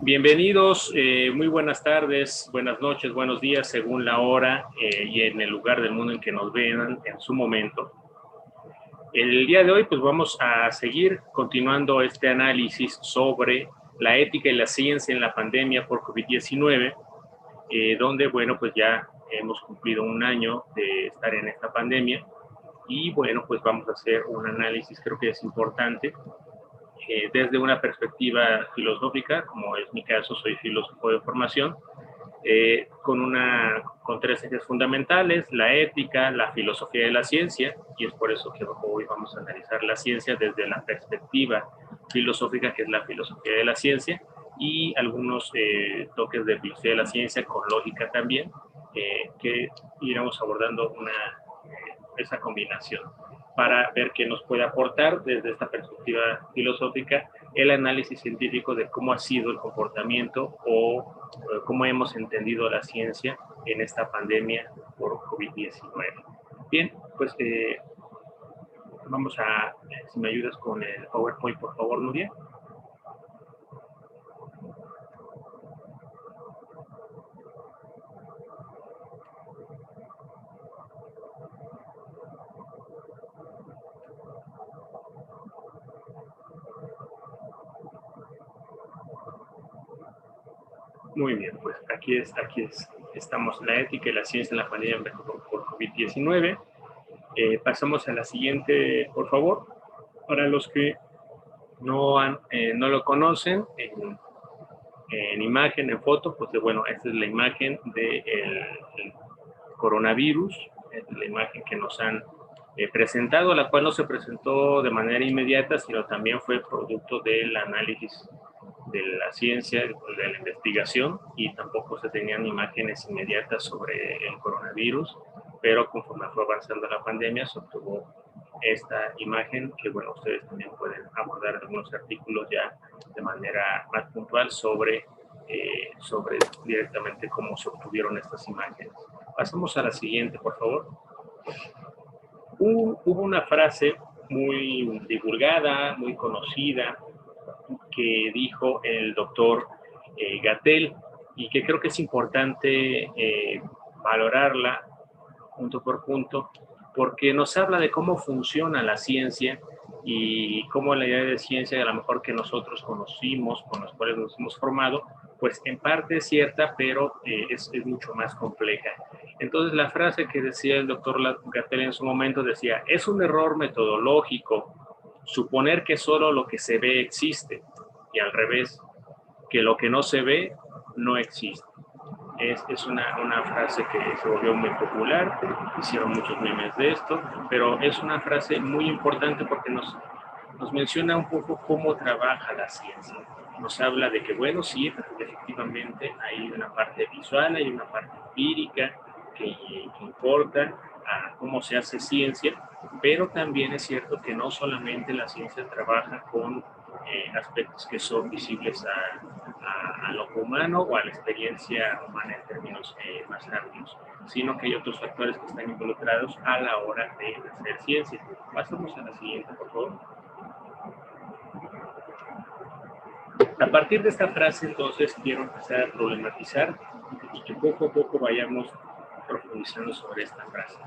Bienvenidos, muy buenas tardes, buenas noches, buenos días, según la hora y en el lugar del mundo en que nos vean en su momento. El día de hoy pues vamos a seguir continuando este análisis sobre la ética y la ciencia en la pandemia por COVID-19, donde bueno pues ya hemos cumplido un año de estar en esta pandemia y bueno pues vamos a hacer un análisis, creo que es importante, desde una perspectiva filosófica, como es mi caso, soy filósofo de formación, con tres ejes fundamentales: la ética, la filosofía de la ciencia, y es por eso que hoy vamos a analizar la ciencia desde la perspectiva filosófica, que es la filosofía de la ciencia, y algunos toques de filosofía de la ciencia con lógica también, que iremos abordando esa combinación para ver qué nos puede aportar desde esta perspectiva filosófica el análisis científico de cómo ha sido el comportamiento o cómo hemos entendido la ciencia en esta pandemia por COVID-19. Bien, pues vamos a, si me ayudas con el PowerPoint, por favor, Nuria. Muy bien, pues aquí estamos, la ética y la ciencia en la pandemia por COVID-19. Pasamos a la siguiente, por favor. Para los que no lo conocen, en imagen, en foto, pues bueno, esta es la imagen del coronavirus, es la imagen que nos han presentado, la cual no se presentó de manera inmediata, sino también fue producto del análisis de la ciencia, de la investigación, y tampoco se tenían imágenes inmediatas sobre el coronavirus, pero conforme fue avanzando la pandemia se obtuvo esta imagen que, bueno, ustedes también pueden abordar algunos artículos ya de manera más puntual sobre directamente cómo se obtuvieron estas imágenes. Pasamos a la siguiente, por favor. Hubo una frase muy divulgada, muy conocida, que dijo el doctor Gattel, y que creo que es importante valorarla punto por punto, porque nos habla de cómo funciona la ciencia y cómo la idea de ciencia, a lo mejor que nosotros conocimos, con los cuales nos hemos formado, pues en parte es cierta, pero es mucho más compleja. Entonces la frase que decía el doctor Gattel en su momento decía: es un error metodológico suponer que solo lo que se ve existe, y al revés, que lo que no se ve no existe. Es una frase que se volvió muy popular, hicieron muchos memes de esto, pero es una frase muy importante porque nos menciona un poco cómo trabaja la ciencia. Nos habla de que, bueno, sí, efectivamente hay una parte visual, hay una parte empírica que importa a cómo se hace ciencia, pero también es cierto que no solamente la ciencia trabaja con aspectos que son visibles a lo humano o a la experiencia humana en términos más amplios, sino que hay otros factores que están involucrados a la hora de hacer ciencia. Pasamos a la siguiente, por favor. A partir de esta frase, entonces, quiero empezar a problematizar y que poco a poco vayamos profundizando sobre esta frase.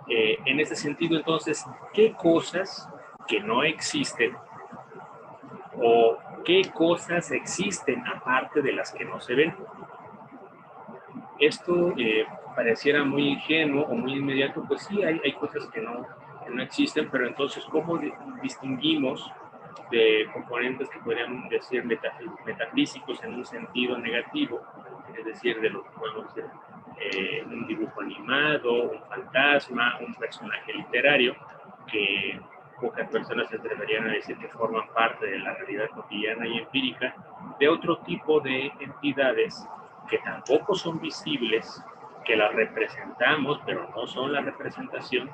En ese sentido, entonces, ¿qué cosas que no existen o qué cosas existen aparte de las que no se ven? Esto pareciera muy ingenuo o muy inmediato, pues sí, hay cosas que no existen, pero entonces, ¿cómo distinguimos de componentes que podrían decir metafísicos en un sentido negativo? Es decir, de lo que podemos decir un dibujo animado, un fantasma, un personaje literario, que pocas personas se atreverían a decir que forman parte de la realidad cotidiana y empírica, de otro tipo de entidades que tampoco son visibles, que las representamos, pero no son la representación,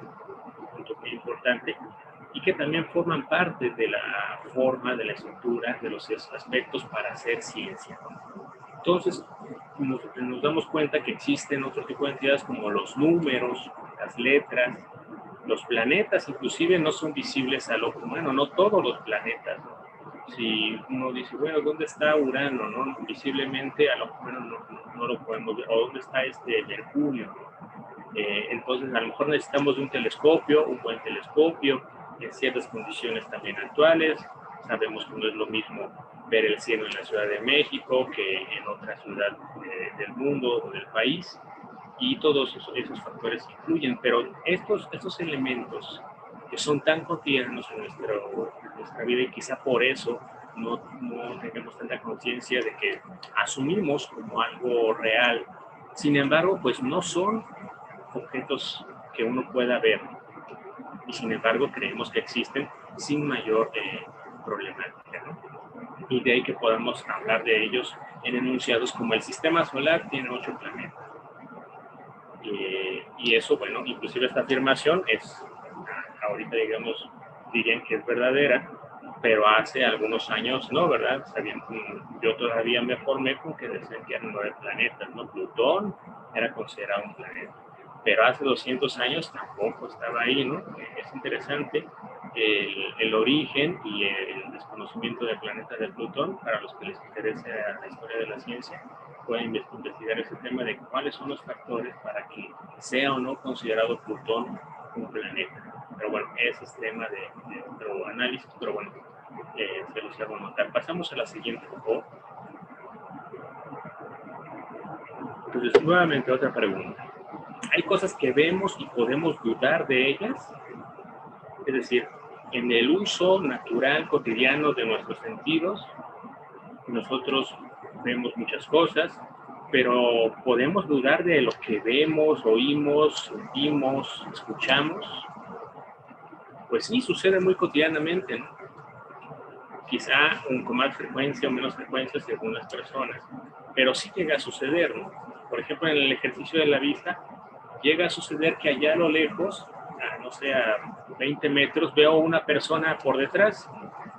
un punto muy importante, y que también forman parte de la forma, de la estructura, de los aspectos para hacer ciencia. Entonces, nos damos cuenta que existen otro tipo de entidades como los números, las letras, los planetas, inclusive no son visibles al ojo humano, no todos los planetas, si uno dice, bueno, ¿dónde está Urano? ¿No? Visiblemente a lo mejor no lo podemos ver, o ¿dónde está Mercurio? Entonces a lo mejor necesitamos de un telescopio, un buen telescopio, en ciertas condiciones también actuales. Sabemos que no es lo mismo ver el cielo en la Ciudad de México que en otra ciudad del mundo o del país, y todos esos factores influyen, pero estos elementos que son tan cotidianos en nuestra vida, y quizá por eso no tengamos tanta conciencia de que asumimos como algo real. Sin embargo, pues no son objetos que uno pueda ver, y sin embargo creemos que existen sin mayor problemática, ¿no? Y de ahí que podamos hablar de ellos en enunciados como el sistema solar tiene 8 planetas. Y eso, bueno, inclusive esta afirmación es, ahorita digamos, dirían que es verdadera, pero hace algunos años no, ¿verdad? Yo todavía me formé con que decían que eran 9 planetas, ¿no? Plutón era considerado un planeta, pero hace 200 años tampoco estaba ahí, ¿no? Es interesante el origen y el desconocimiento del planeta de Plutón. Para los que les interese la historia de la ciencia, pueden investigar ese tema de cuáles son los factores para que sea o no considerado Plutón un planeta. Pero bueno, ese es tema de otro análisis, pero bueno, se los hago notar. Pasamos a la siguiente, por favor. Entonces, nuevamente otra pregunta. ¿Hay cosas que vemos y podemos dudar de ellas? Es decir, en el uso natural, cotidiano de nuestros sentidos, nosotros vemos muchas cosas, pero ¿podemos dudar de lo que vemos, oímos, sentimos, escuchamos? Pues sí, sucede muy cotidianamente, ¿no? Quizá con más frecuencia o menos frecuencia según las personas, pero sí llega a suceder, ¿no? Por ejemplo, en el ejercicio de la vista, llega a suceder que allá a lo lejos, no sé, a 20 metros, veo una persona por detrás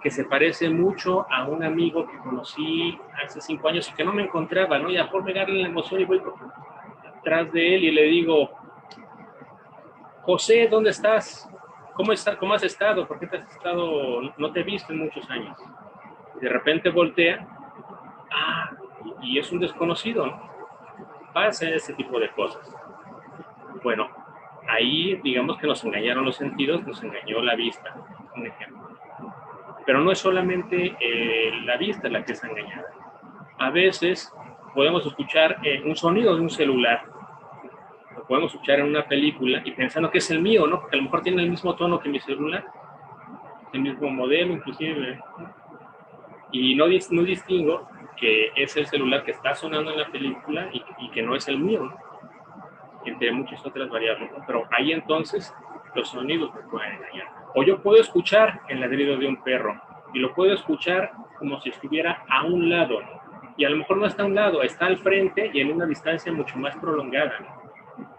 que se parece mucho a un amigo que conocí hace 5 años y que no me encontraba, ¿no? Y a lo mejor me agarra la emoción y voy atrás de él y le digo, José, ¿dónde estás? ¿Cómo has estado? ¿Por qué te has estado? No te he visto en muchos años. Y de repente voltea, y es un desconocido, ¿no? Pasa ese tipo de cosas. Bueno, ahí digamos que nos engañaron los sentidos, nos engañó la vista, un ejemplo. Pero no es solamente la vista la que es engañada. A veces podemos escuchar un sonido de un celular, lo podemos escuchar en una película y pensando que es el mío, ¿no? Porque a lo mejor tiene el mismo tono que mi celular, el mismo modelo inclusive, y no distingo que es el celular que está sonando en la película y que no es el mío, ¿no? Entre muchas otras variables, ¿no? Pero ahí entonces los sonidos me pueden engañar. O yo puedo escuchar el ladrido de un perro y lo puedo escuchar como si estuviera a un lado, ¿no? Y a lo mejor no está a un lado, está al frente y en una distancia mucho más prolongada, ¿no?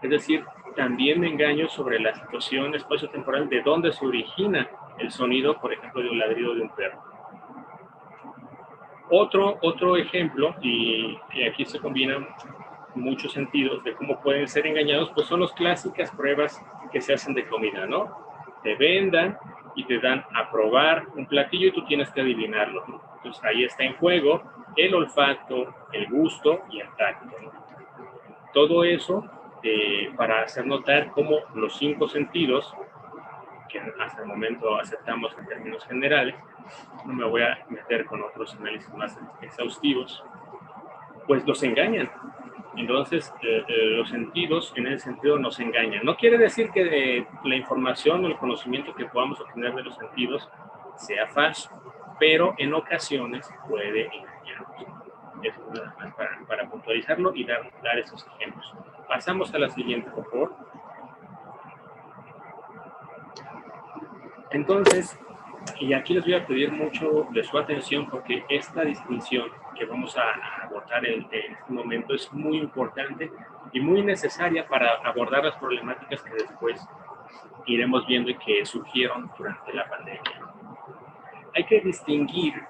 Es decir, también me engaño sobre la situación espacio-temporal de dónde se origina el sonido, por ejemplo, de un ladrido de un perro. Otro ejemplo, y que aquí se combinan muchos sentidos de cómo pueden ser engañados, pues son las clásicas pruebas que se hacen de comida, ¿no? Te vendan y te dan a probar un platillo y tú tienes que adivinarlo, ¿no? Entonces ahí está en juego el olfato, el gusto y el tacto, ¿no? Todo eso para hacer notar cómo los 5 sentidos, que hasta el momento aceptamos en términos generales, no me voy a meter con otros análisis más exhaustivos, pues los engañan. Entonces, los sentidos en ese sentido nos engañan. No quiere decir que la información o el conocimiento que podamos obtener de los sentidos sea falso, pero en ocasiones puede engañarnos. Eso es nada más para puntualizarlo y dar esos ejemplos. Pasamos a la siguiente, por favor. Entonces, y aquí les voy a pedir mucho de su atención porque esta distinción que vamos a abordar en este momento es muy importante y muy necesaria para abordar las problemáticas que después iremos viendo y que surgieron durante la pandemia. Hay que distinguir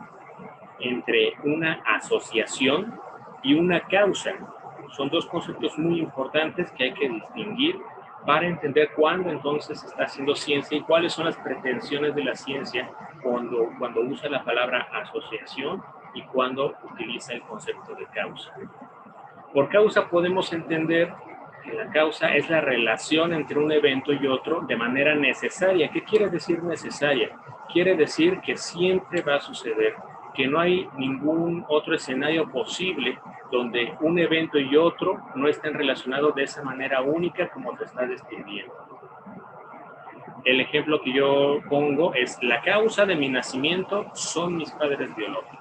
entre una asociación y una causa. Son dos conceptos muy importantes que hay que distinguir para entender cuándo entonces está haciendo ciencia y cuáles son las pretensiones de la ciencia cuando usa la palabra asociación y cuando utiliza el concepto de causa. Por causa podemos entender que la causa es la relación entre un evento y otro de manera necesaria. ¿Qué quiere decir necesaria? Quiere decir que siempre va a suceder, que no hay ningún otro escenario posible donde un evento y otro no estén relacionados de esa manera única como te está describiendo. El ejemplo que yo pongo es: la causa de mi nacimiento son mis padres biológicos.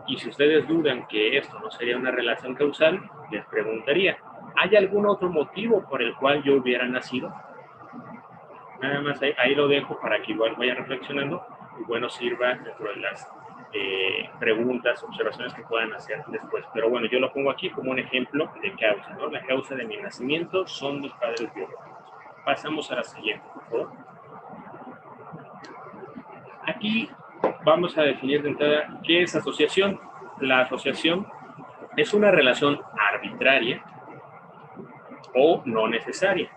Y si ustedes dudan que esto no sería una relación causal, les preguntaría, ¿hay algún otro motivo por el cual yo hubiera nacido? Nada más ahí lo dejo para que igual vayan reflexionando y bueno, sirva dentro de las preguntas, observaciones que puedan hacer después. Pero bueno, yo lo pongo aquí como un ejemplo de causa, ¿no? La causa de mi nacimiento son mis padres biológicos. Pasamos a la siguiente, por favor. Aquí vamos a definir de entrada qué es asociación. La asociación es una relación arbitraria o no necesaria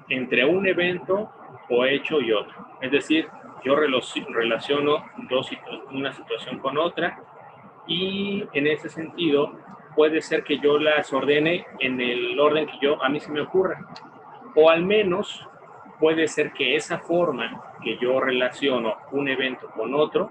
entre un evento o hecho y otro. Es decir, yo relaciono una situación con otra y en ese sentido puede ser que yo las ordene en el orden que a mí se me ocurra. O al menos puede ser que esa forma que yo relaciono un evento con otro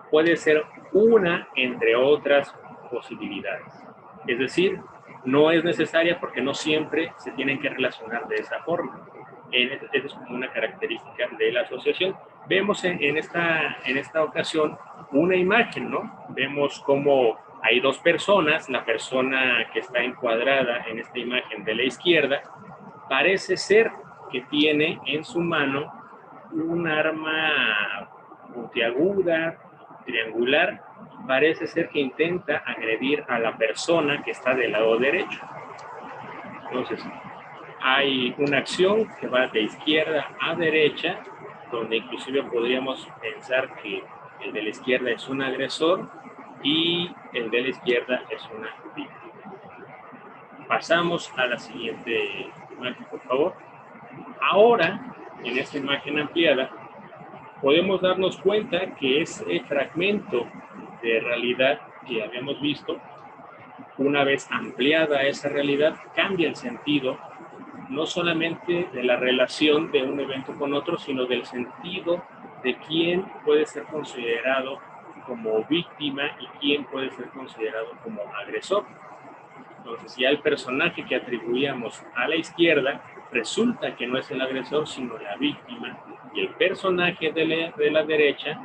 puede ser una entre otras posibilidades. Es decir, no es necesaria porque no siempre se tienen que relacionar de esa forma. Esa es como una característica de la asociación. Vemos en esta ocasión una imagen, ¿no? Vemos cómo hay dos personas. La persona que está encuadrada en esta imagen de la izquierda parece ser que tiene en su mano un arma puntiaguda, triangular. Parece ser que intenta agredir a la persona que está del lado derecho. Entonces, hay una acción que va de izquierda a derecha, donde inclusive podríamos pensar que el de la izquierda es un agresor y el de la izquierda es una víctima. Pasamos a la siguiente imagen, por favor. Ahora, en esta imagen ampliada, podemos darnos cuenta que ese fragmento de realidad que habíamos visto, una vez ampliada esa realidad, cambia el sentido no solamente de la relación de un evento con otro, sino del sentido de quién puede ser considerado como víctima y quién puede ser considerado como agresor. Entonces, ya el personaje que atribuíamos a la izquierda resulta que no es el agresor, sino la víctima, y el personaje de la derecha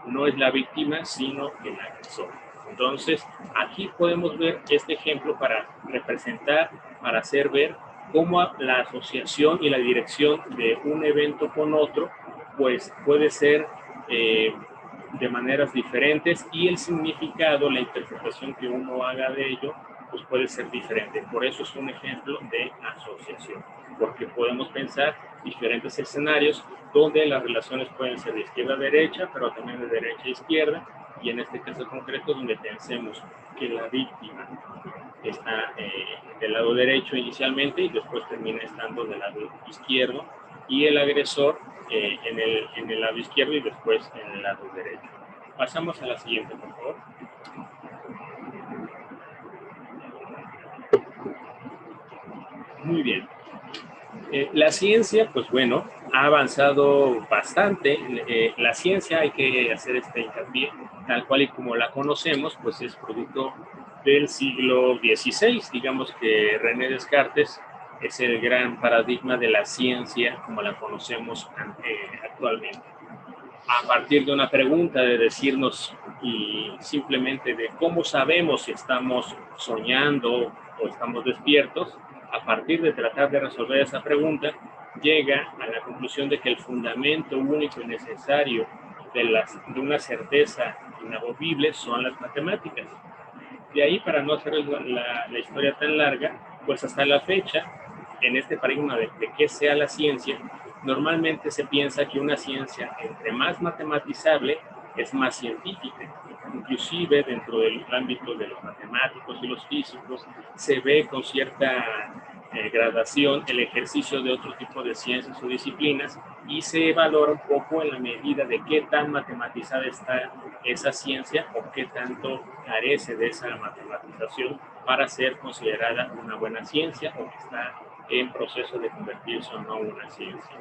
no es la víctima, sino el agresor. Entonces, aquí podemos ver este ejemplo para representar, para hacer ver cómo la asociación y la dirección de un evento con otro, pues puede ser de maneras diferentes, y el significado, la interpretación que uno haga de ello, pues puede ser diferente. Por eso es un ejemplo de asociación, porque podemos pensar diferentes escenarios donde las relaciones pueden ser de izquierda a derecha, pero también de derecha a izquierda, y en este caso concreto donde pensemos que la víctima está del lado derecho inicialmente y después termina estando del lado izquierdo, y el agresor en el lado izquierdo y después en el lado derecho. Pasamos a la siguiente, por favor. Muy bien. La ciencia, pues bueno, ha avanzado bastante. La ciencia, hay que hacer este hincapié, tal cual y como la conocemos, pues es producto del siglo XVI. Digamos que René Descartes es el gran paradigma de la ciencia como la conocemos actualmente. A partir de una pregunta de decirnos y simplemente de cómo sabemos si estamos soñando o estamos despiertos, a partir de tratar de resolver esa pregunta, llega a la conclusión de que el fundamento único y necesario de una certeza inamovible son las matemáticas. De ahí, para no hacer la historia tan larga, pues hasta la fecha, en este paradigma de qué sea la ciencia, normalmente se piensa que una ciencia, entre más matematizable, es más científica. Inclusive dentro del ámbito de los matemáticos y los físicos, se ve con cierta gradación el ejercicio de otro tipo de ciencias o disciplinas y se valora un poco en la medida de qué tan matematizada está esa ciencia o qué tanto carece de esa matematización para ser considerada una buena ciencia o que está en proceso de convertirse o no en una ciencia.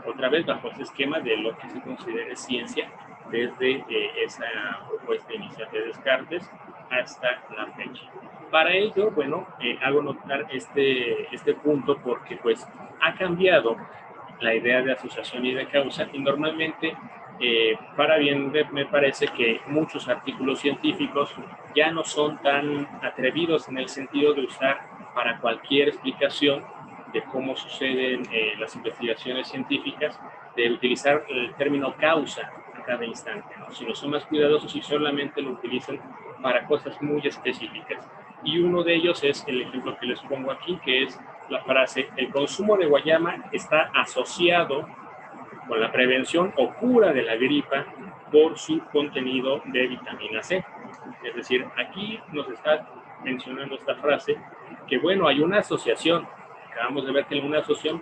Otra vez bajo ese esquema de lo que se considere ciencia desde esa propuesta inicial de Descartes hasta la fecha. Para ello, bueno, hago notar este punto porque pues ha cambiado la idea de asociación y de causa y normalmente para bien me parece que muchos artículos científicos ya no son tan atrevidos en el sentido de usar para cualquier explicación de cómo suceden las investigaciones científicas, de utilizar el término causa a cada instante, ¿no? Sino son más cuidadosos y solamente lo utilizan para cosas muy específicas. Y uno de ellos es el ejemplo que les pongo aquí, que es la frase: el consumo de guayaba está asociado con la prevención o cura de la gripa por su contenido de vitamina C. Es decir, aquí nos está mencionando esta frase que, bueno, hay una asociación. Acabamos de ver que una asociación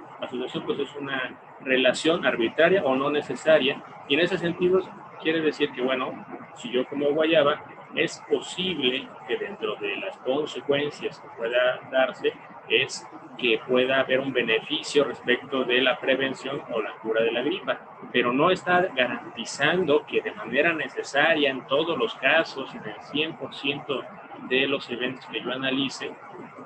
pues es una relación arbitraria o no necesaria, y en ese sentido quiere decir que, bueno, si yo como guayaba, es posible que dentro de las consecuencias que pueda darse es que pueda haber un beneficio respecto de la prevención o la cura de la gripa, pero no está garantizando que de manera necesaria en todos los casos, en el 100% de los eventos que yo analice,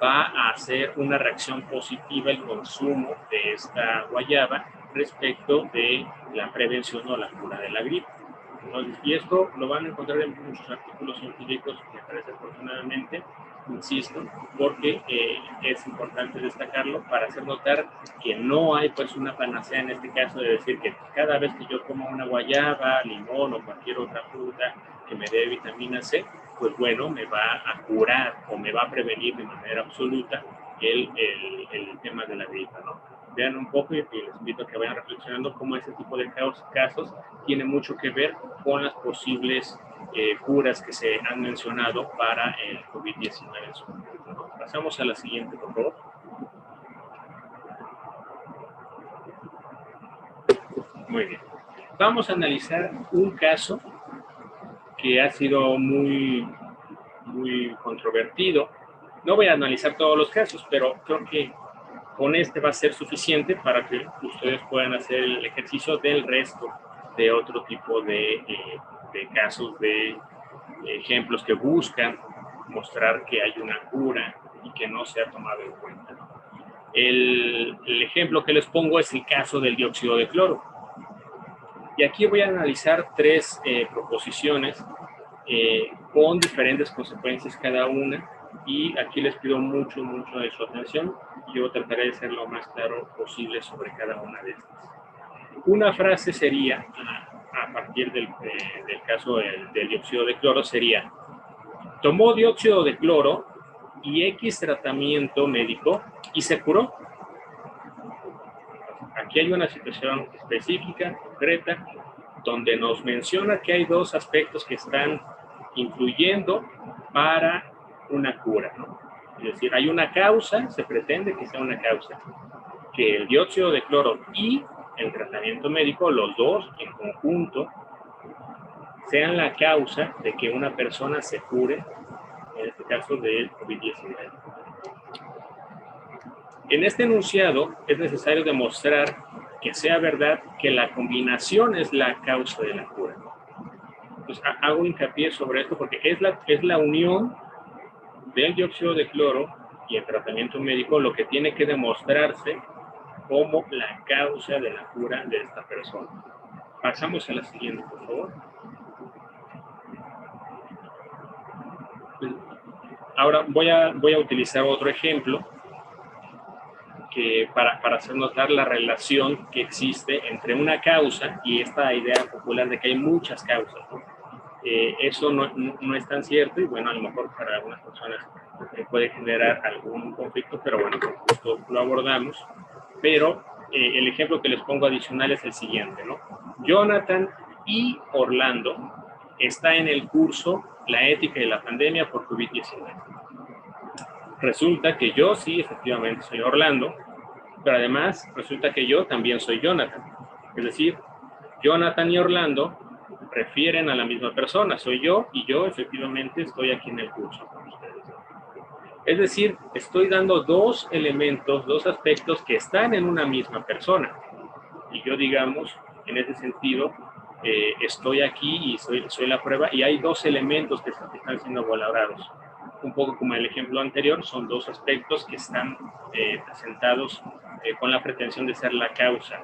va a hacer una reacción positiva el consumo de esta guayaba respecto de la prevención o la cura de la gripa. Entonces, y esto lo van a encontrar en muchos artículos científicos, me parece afortunadamente, insisto, porque es importante destacarlo para hacer notar que no hay pues una panacea en este caso de decir que cada vez que yo como una guayaba, limón o cualquier otra fruta que me dé vitamina C, pues bueno, me va a curar o me va a prevenir de manera absoluta el tema de la gripa, ¿no? Vean un poco y les invito a que vayan reflexionando cómo ese tipo de casos tiene mucho que ver con las posibles curas que se han mencionado para el COVID-19 en su momento, ¿no? Pasamos a la siguiente, por favor. Muy bien. Vamos a analizar un caso que ha sido muy controvertido. No voy a analizar todos los casos, pero creo que con este va a ser suficiente para que ustedes puedan hacer el ejercicio del resto de otro tipo de casos, de ejemplos que buscan mostrar que hay una cura y que no se ha tomado en cuenta. El ejemplo que les pongo es el caso del dióxido de cloro. Y aquí voy a analizar tres proposiciones con diferentes consecuencias cada una, y aquí les pido mucho de su atención. Yo trataré de ser lo más claro posible sobre cada una de estas. Una frase sería, a partir del caso del dióxido de cloro, sería: tomó dióxido de cloro y X tratamiento médico y se curó. Aquí hay una situación específica, concreta, donde nos menciona que hay dos aspectos que están influyendo para una cura, ¿no? Es decir, hay una causa, se pretende que sea una causa, que el dióxido de cloro y el tratamiento médico, los dos en conjunto, sean la causa de que una persona se cure, en este caso del COVID-19. En este enunciado es necesario demostrar que sea verdad que la combinación es la causa de la cura. Pues hago hincapié sobre esto porque es la unión del dióxido de cloro y el tratamiento médico lo que tiene que demostrarse como la causa de la cura de esta persona. Pasamos a la siguiente, por favor. Ahora voy a utilizar otro ejemplo que para hacer notar la relación que existe entre una causa y esta idea popular de que hay muchas causas, ¿no? Eso no es tan cierto, y bueno, a lo mejor para algunas personas puede generar algún conflicto, pero bueno, con gusto lo abordamos. Pero el ejemplo que les pongo adicional es el siguiente, ¿no? Jonathan y Orlando está en el curso La ética de la pandemia por COVID-19. resulta que yo sí, efectivamente, soy Orlando, pero además resulta que yo también soy Jonathan. Es decir, Jonathan y Orlando refieren a la misma persona, soy yo y yo efectivamente estoy aquí en el curso con ustedes. Es decir, estoy dando dos elementos, dos aspectos que están en una misma persona. Y yo, digamos, en ese sentido, estoy aquí y soy la prueba, y hay dos elementos que están siendo valorados. Un poco como el ejemplo anterior, son dos aspectos que están presentados con la pretensión de ser la causa.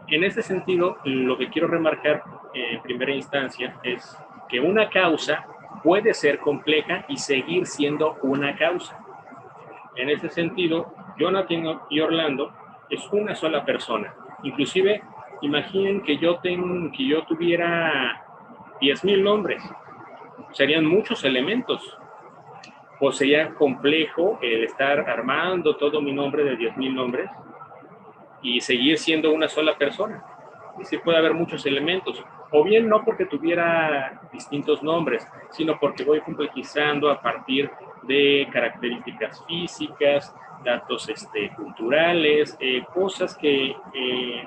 En ese sentido, lo que quiero remarcar en primera instancia es que una causa puede ser compleja y seguir siendo una causa. En ese sentido, Jonathan y Orlando es una sola persona. Inclusive, imaginen que yo tuviera 10,000 nombres. Serían muchos elementos. O sería complejo el estar armando todo mi nombre de 10,000 nombres y seguir siendo una sola persona. Y sí puede haber muchos elementos. O bien no porque tuviera distintos nombres, sino porque voy complejizando a partir de características físicas, datos culturales, cosas que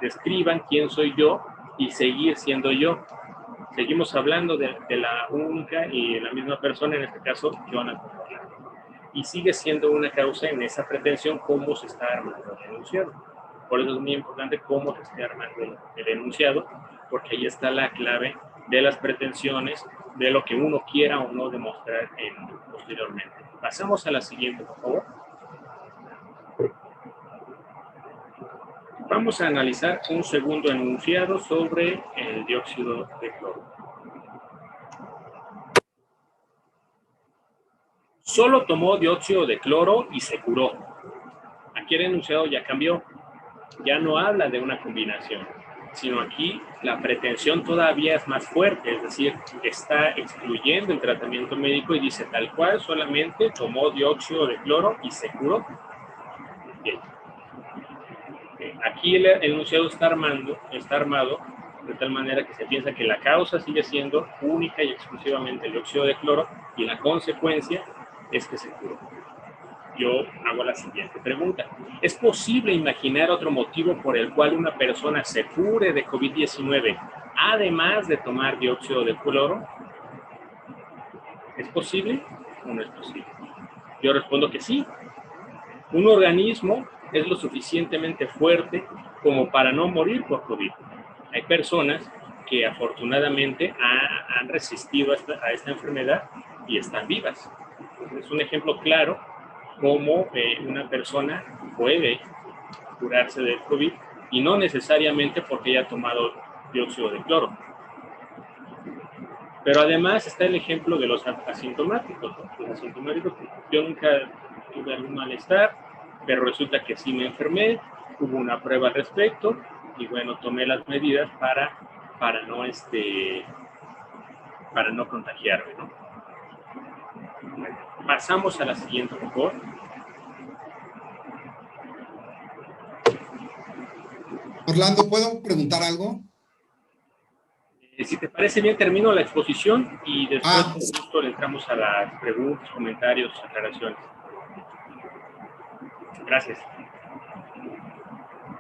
describan quién soy yo y seguir siendo yo. Seguimos hablando de la única y la misma persona, en este caso, Jonathan. Y sigue siendo una causa en esa pretensión cómo se está armando el enunciado. Por eso es muy importante cómo se esté armando el enunciado, porque ahí está la clave de las pretensiones, de lo que uno quiera o no demostrar posteriormente. Pasamos a la siguiente, por favor. Vamos a analizar un segundo enunciado sobre el dióxido de cloro. Solo tomó dióxido de cloro y se curó. Aquí el enunciado ya cambió. Ya no habla de una combinación, sino aquí la pretensión todavía es más fuerte, es decir, está excluyendo el tratamiento médico y dice tal cual solamente tomó dióxido de cloro y se curó. Bien. Aquí el enunciado está armado de tal manera que se piensa que la causa sigue siendo única y exclusivamente el dióxido de cloro y la consecuencia es que se curó. Yo hago la siguiente pregunta. ¿Es posible imaginar otro motivo por el cual una persona se cure de COVID-19 además de tomar dióxido de cloro? ¿Es posible o no es posible? Yo respondo que sí. Un organismo es lo suficientemente fuerte como para no morir por COVID. Hay personas que afortunadamente han resistido a esta enfermedad y están vivas. Es un ejemplo claro cómo una persona puede curarse del COVID y no necesariamente porque haya tomado dióxido de cloro. Pero además está el ejemplo de los asintomáticos. Los asintomáticos, yo nunca tuve algún malestar, pero resulta que sí me enfermé, hubo una prueba al respecto y bueno, tomé las medidas para no contagiarme, ¿no? Bueno, pasamos a la siguiente, por favor. Orlando, ¿puedo preguntar algo? Si te parece bien, termino la exposición y después con gusto le entramos a las preguntas, comentarios, aclaraciones. Gracias.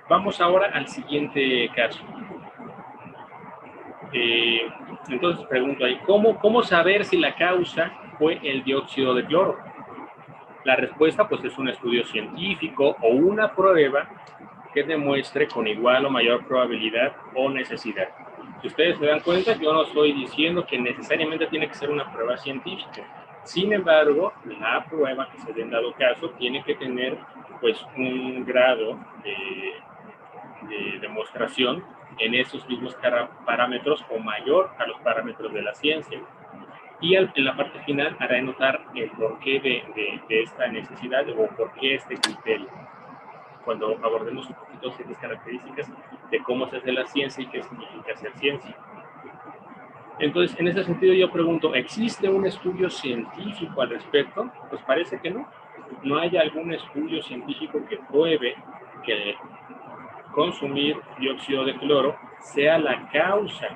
Vamos ahora al siguiente caso. Entonces pregunto ahí, ¿cómo saber si la causa fue el dióxido de cloro? La respuesta pues es un estudio científico o una prueba que demuestre con igual o mayor probabilidad o necesidad. Si ustedes se dan cuenta, yo no estoy diciendo que necesariamente tiene que ser una prueba científica. Sin embargo, la prueba que se dé en dado caso tiene que tener pues un grado de demostración en esos mismos parámetros o mayor a los parámetros de la ciencia. Y en la parte final hará notar el porqué de esta necesidad o por qué este criterio, cuando abordemos un poquito estas características de cómo se hace la ciencia y qué significa hacer ciencia. Entonces, en ese sentido yo pregunto, ¿existe un estudio científico al respecto? Pues parece que no. No hay algún estudio científico que pruebe que consumir dióxido de cloro sea la causa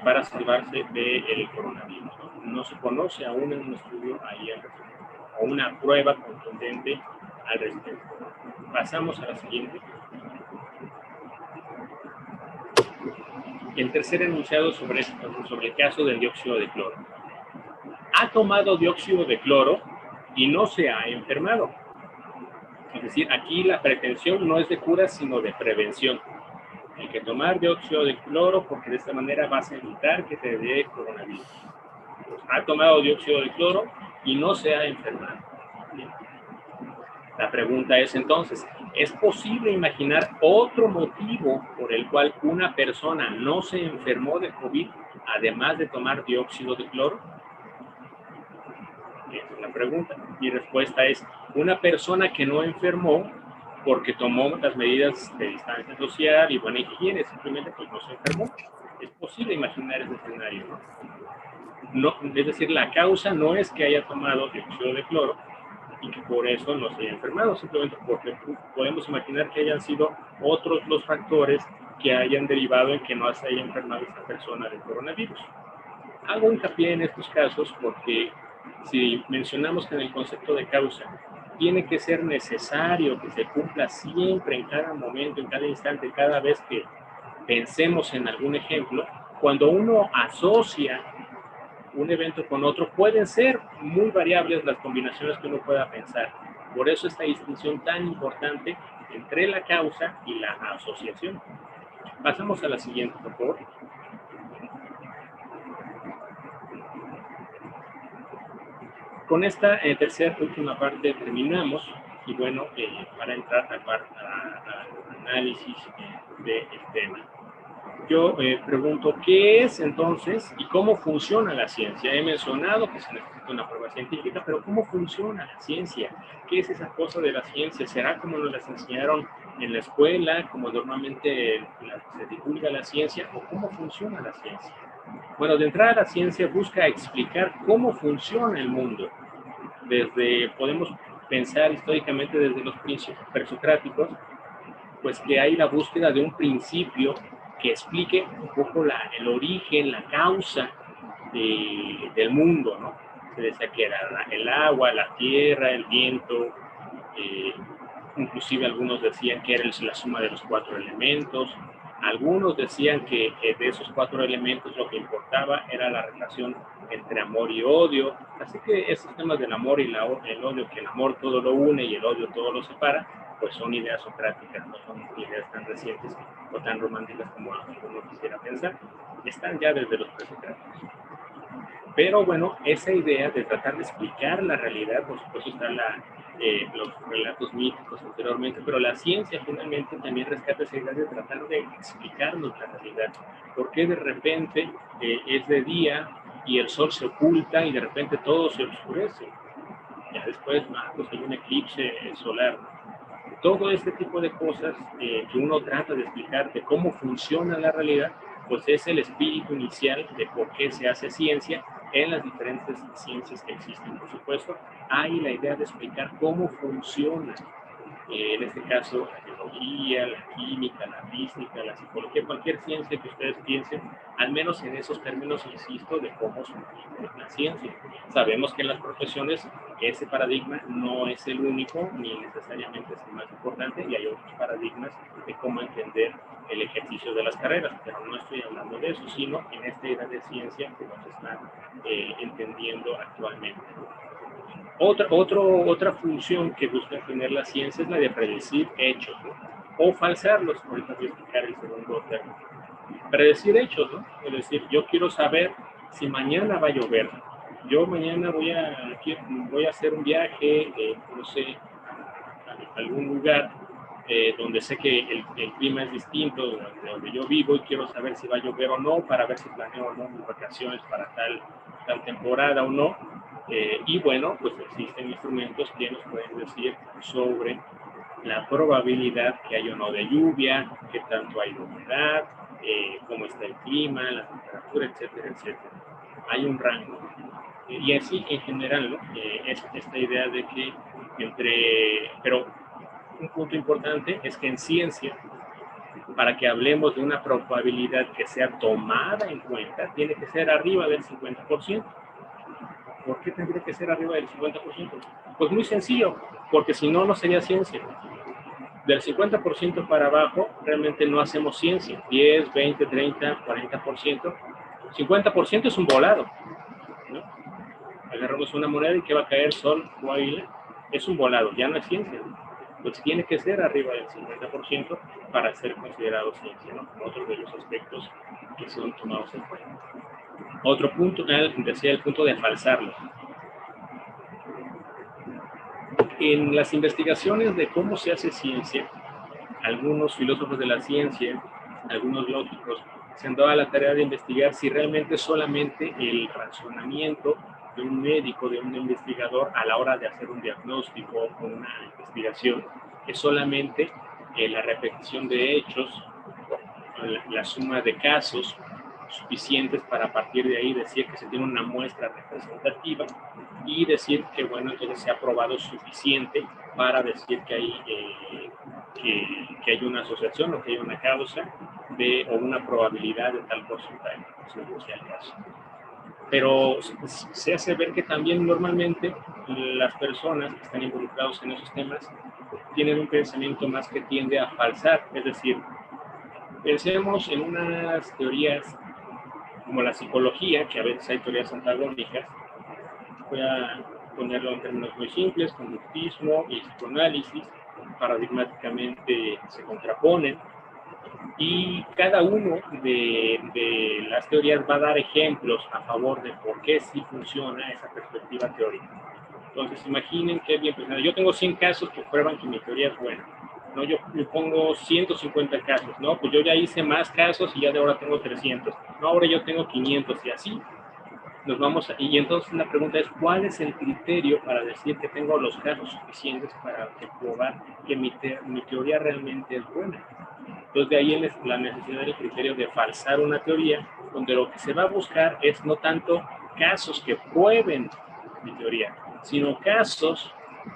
para salvarse del coronavirus. no se conoce aún en un estudio ahí al respecto, o una prueba contundente al respecto. Pasamos a la siguiente. El tercer enunciado sobre el caso del dióxido de cloro. Ha tomado dióxido de cloro y no se ha enfermado. Es decir, aquí la pretensión no es de cura, sino de prevención. Hay que tomar dióxido de cloro porque de esta manera vas a evitar que te dé coronavirus. Ha tomado dióxido de cloro y no se ha enfermado. Bien. La pregunta es entonces, ¿es posible imaginar otro motivo por el cual una persona no se enfermó de COVID además de tomar dióxido de cloro? Esa es la pregunta. Mi respuesta es, una persona que no enfermó porque tomó las medidas de distancia social y buena higiene, simplemente pues no se enfermó. Es posible imaginar ese escenario, ¿no? No, es decir, la causa no es que haya tomado dióxido de cloro y que por eso no se haya enfermado, simplemente porque podemos imaginar que hayan sido otros los factores que hayan derivado en que no se haya enfermado esta persona del coronavirus. Hago hincapié en estos casos porque si mencionamos que en el concepto de causa tiene que ser necesario que se cumpla siempre, en cada momento, en cada instante, cada vez que pensemos en algún ejemplo, cuando uno asocia un evento con otro, pueden ser muy variables las combinaciones que uno pueda pensar. Por eso esta distinción tan importante entre la causa y la asociación. Pasamos a la siguiente, por favor. Con esta tercera última parte terminamos y bueno, para entrar al análisis del tema. Yo pregunto, ¿qué es entonces y cómo funciona la ciencia? He mencionado que se necesita una prueba científica, pero ¿cómo funciona la ciencia? ¿Qué es esa cosa de la ciencia? ¿Será como nos las enseñaron en la escuela, como normalmente se divulga la ciencia, o cómo funciona la ciencia? Bueno, de entrada la ciencia busca explicar cómo funciona el mundo. Podemos pensar históricamente desde los principios presocráticos, pues que hay la búsqueda de un principio que explique un poco el origen, la causa del mundo, ¿no? Se decía que era el agua, la tierra, el viento, inclusive algunos decían que era la suma de los 4 elementos, algunos decían que de esos 4 elementos lo que importaba era la relación entre amor y odio, así que esos temas del amor y el odio, que el amor todo lo une y el odio todo lo separa, pues son ideas socráticas, no son ideas tan recientes o tan románticas como uno quisiera pensar, están ya desde los presocráticos. Pero bueno, esa idea de tratar de explicar la realidad, por supuesto están los relatos míticos anteriormente, pero la ciencia finalmente también rescata esa idea de tratar de explicarnos la realidad. ¿Por qué de repente es de día y el sol se oculta y de repente todo se oscurece? Ya después, pues hay un eclipse solar. Todo este tipo de cosas que uno trata de explicar de cómo funciona la realidad, pues es el espíritu inicial de por qué se hace ciencia en las diferentes ciencias que existen. Por supuesto, hay la idea de explicar cómo funciona, en este caso, la biología, la química, la física, la psicología, cualquier ciencia que ustedes piensen, al menos en esos términos, insisto, de cómo surge la ciencia. Sabemos que en las profesiones ese paradigma no es el único, ni necesariamente es el más importante, y hay otros paradigmas de cómo entender el ejercicio de las carreras, pero no estoy hablando de eso, sino en esta idea de ciencia que nos está entendiendo actualmente. Otra función que busca tener la ciencia es la de predecir hechos, ¿no? O falsearlos. Ahorita voy a explicar el segundo término. Predecir hechos, ¿no? Es decir, yo quiero saber si mañana va a llover. Yo mañana voy a hacer un viaje, no sé, a algún lugar donde sé que el clima es distinto de donde yo vivo y quiero saber si va a llover o no, para ver si planeo o no mis vacaciones para tal temporada o no. Y bueno, pues existen instrumentos que nos pueden decir sobre la probabilidad que hay o no de lluvia, qué tanto hay de humedad, cómo está el clima, la temperatura, etcétera, etcétera. Hay un rango. Y así en general, ¿no? Esta idea de que pero un punto importante es que en ciencia, para que hablemos de una probabilidad que sea tomada en cuenta, tiene que ser arriba del 50%. ¿Por qué tendría que ser arriba del 50%? Pues muy sencillo, porque si no, no sería ciencia. Del 50% para abajo, realmente no hacemos ciencia. 10, 20, 30, 40%. 50% es un volado, ¿no? Agarramos una moneda y que va a caer sol o águila. Es un volado, ya no es ciencia. Pues tiene que ser arriba del 50% para ser considerado ciencia, ¿no? Otro de los aspectos que son tomados en cuenta. Otro punto, decía el punto de falsarlo. En las investigaciones de cómo se hace ciencia, algunos filósofos de la ciencia, algunos lógicos, se han dado a la tarea de investigar si realmente solamente el razonamiento de un médico, de un investigador, a la hora de hacer un diagnóstico o una investigación, es solamente la repetición de hechos, la suma de casos suficientes para a partir de ahí decir que se tiene una muestra representativa y decir que, bueno, entonces se ha probado suficiente para decir que hay, que hay una asociación o que hay una causa o una probabilidad de tal porcentaje, según sea el caso. Pero se hace ver que también normalmente las personas que están involucradas en esos temas tienen un pensamiento más que tiende a falsar, es decir, pensemos en unas teorías como la psicología, que a veces hay teorías antagónicas. Voy a ponerlo en términos muy simples: conductismo y psicoanálisis paradigmáticamente se contraponen, y cada uno de las teorías va a dar ejemplos a favor de por qué sí funciona esa perspectiva teórica. Entonces imaginen que bien, pues, yo tengo 100 casos que prueban que mi teoría es buena. No, yo pongo 150 casos, no, pues yo ya hice más casos y ya de ahora tengo 300, no, ahora yo tengo 500, y así nos vamos y entonces la pregunta es, ¿cuál es el criterio para decir que tengo los casos suficientes para probar que mi teoría realmente es buena? Entonces de ahí la necesidad del criterio de falsar una teoría, donde lo que se va a buscar es no tanto casos que prueben mi teoría, sino casos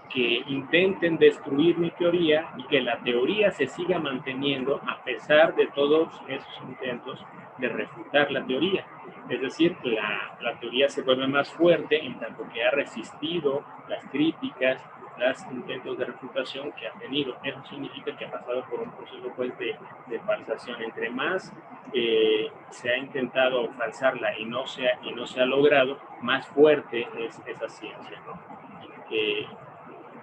que intenten destruir mi teoría y que la teoría se siga manteniendo a pesar de todos esos intentos de refutar la teoría. Es decir, la teoría se vuelve más fuerte en tanto que ha resistido las críticas, los intentos de refutación que ha tenido. Eso significa que ha pasado por un proceso, pues, de falsación. Entre más se ha intentado falsarla y no se ha logrado, más fuerte es esa ciencia, ¿no?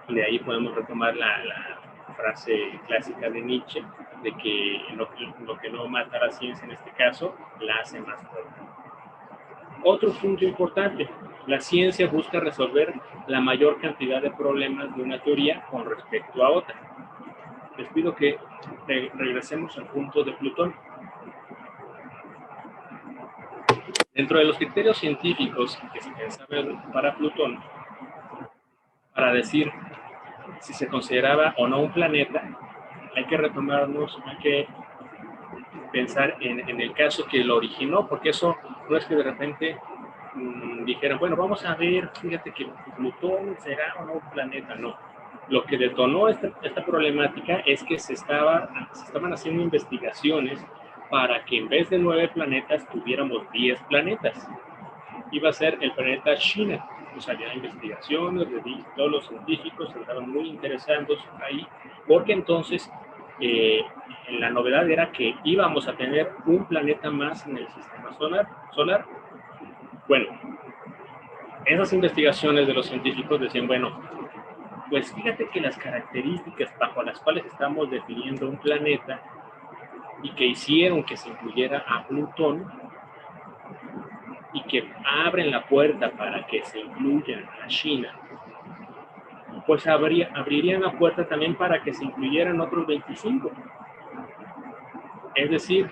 De ahí podemos retomar la frase clásica de Nietzsche, de que lo que no mata a la ciencia en este caso, la hace más fuerte. Otro punto importante: la ciencia busca resolver la mayor cantidad de problemas de una teoría con respecto a otra. Les pido que regresemos al punto de Plutón. Dentro de los criterios científicos que se pensaban para Plutón, para decir si se consideraba o no un planeta, hay que pensar en el caso que lo originó, porque eso no es que de repente dijeran, bueno, vamos a ver, fíjate que Plutón será o no un planeta. No. Lo que detonó esta problemática es que se estaban haciendo investigaciones para que en vez de 9 planetas tuviéramos 10 planetas. Iba a ser el planeta China. Pues había investigaciones, todos los científicos estaban muy interesados ahí, porque entonces la novedad era que íbamos a tener un planeta más en el sistema solar. Bueno, esas investigaciones de los científicos decían, bueno, pues fíjate que las características bajo las cuales estamos definiendo un planeta y que hicieron que se incluyera a Plutón y que abren la puerta para que se incluya a China, pues abrirían la puerta también para que se incluyeran otros 25. Es decir,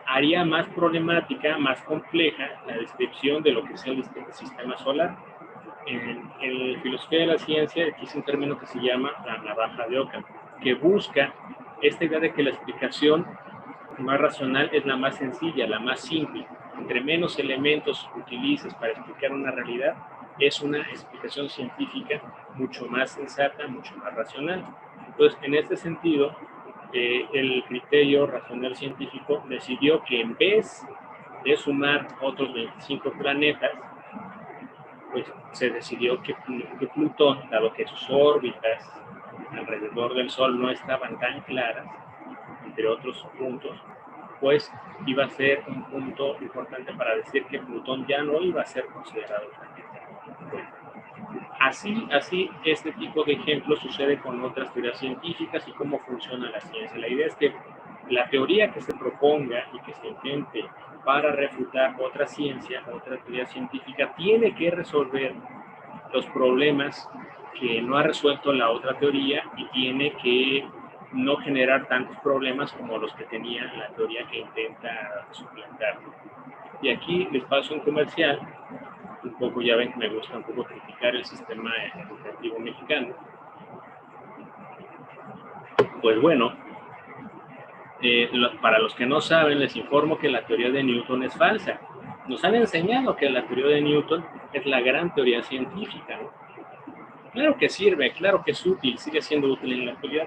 haría más problemática, más compleja la descripción de lo que es el sistema solar. En filosofía de la ciencia existe un término que se llama la navaja de Ockham, que busca esta idea de que la explicación más racional es la más sencilla, la más simple. Entre menos elementos utilices para explicar una realidad, es una explicación científica mucho más sensata, mucho más racional. Entonces, en este sentido, el criterio racional científico decidió que en vez de sumar otros 25 planetas, pues se decidió que Plutón, dado que sus órbitas alrededor del Sol no estaban tan claras, entre otros puntos, pues iba a ser un punto importante para decir que Plutón ya no iba a ser considerado planeta. Así, este tipo de ejemplos sucede con otras teorías científicas y cómo funciona la ciencia. La idea es que la teoría que se proponga y que se intente para refutar otra ciencia, otra teoría científica, tiene que resolver los problemas que no ha resuelto la otra teoría y tiene que no generar tantos problemas como los que tenía la teoría que intenta suplantar. Y aquí les paso un comercial. Un poco, ya ven que me gusta un poco criticar el sistema educativo mexicano. Pues bueno, para los que no saben, les informo que la teoría de Newton es falsa. Nos han enseñado que la teoría de Newton es la gran teoría científica, ¿no? Claro que sirve, claro que es útil, sigue siendo útil en la actualidad,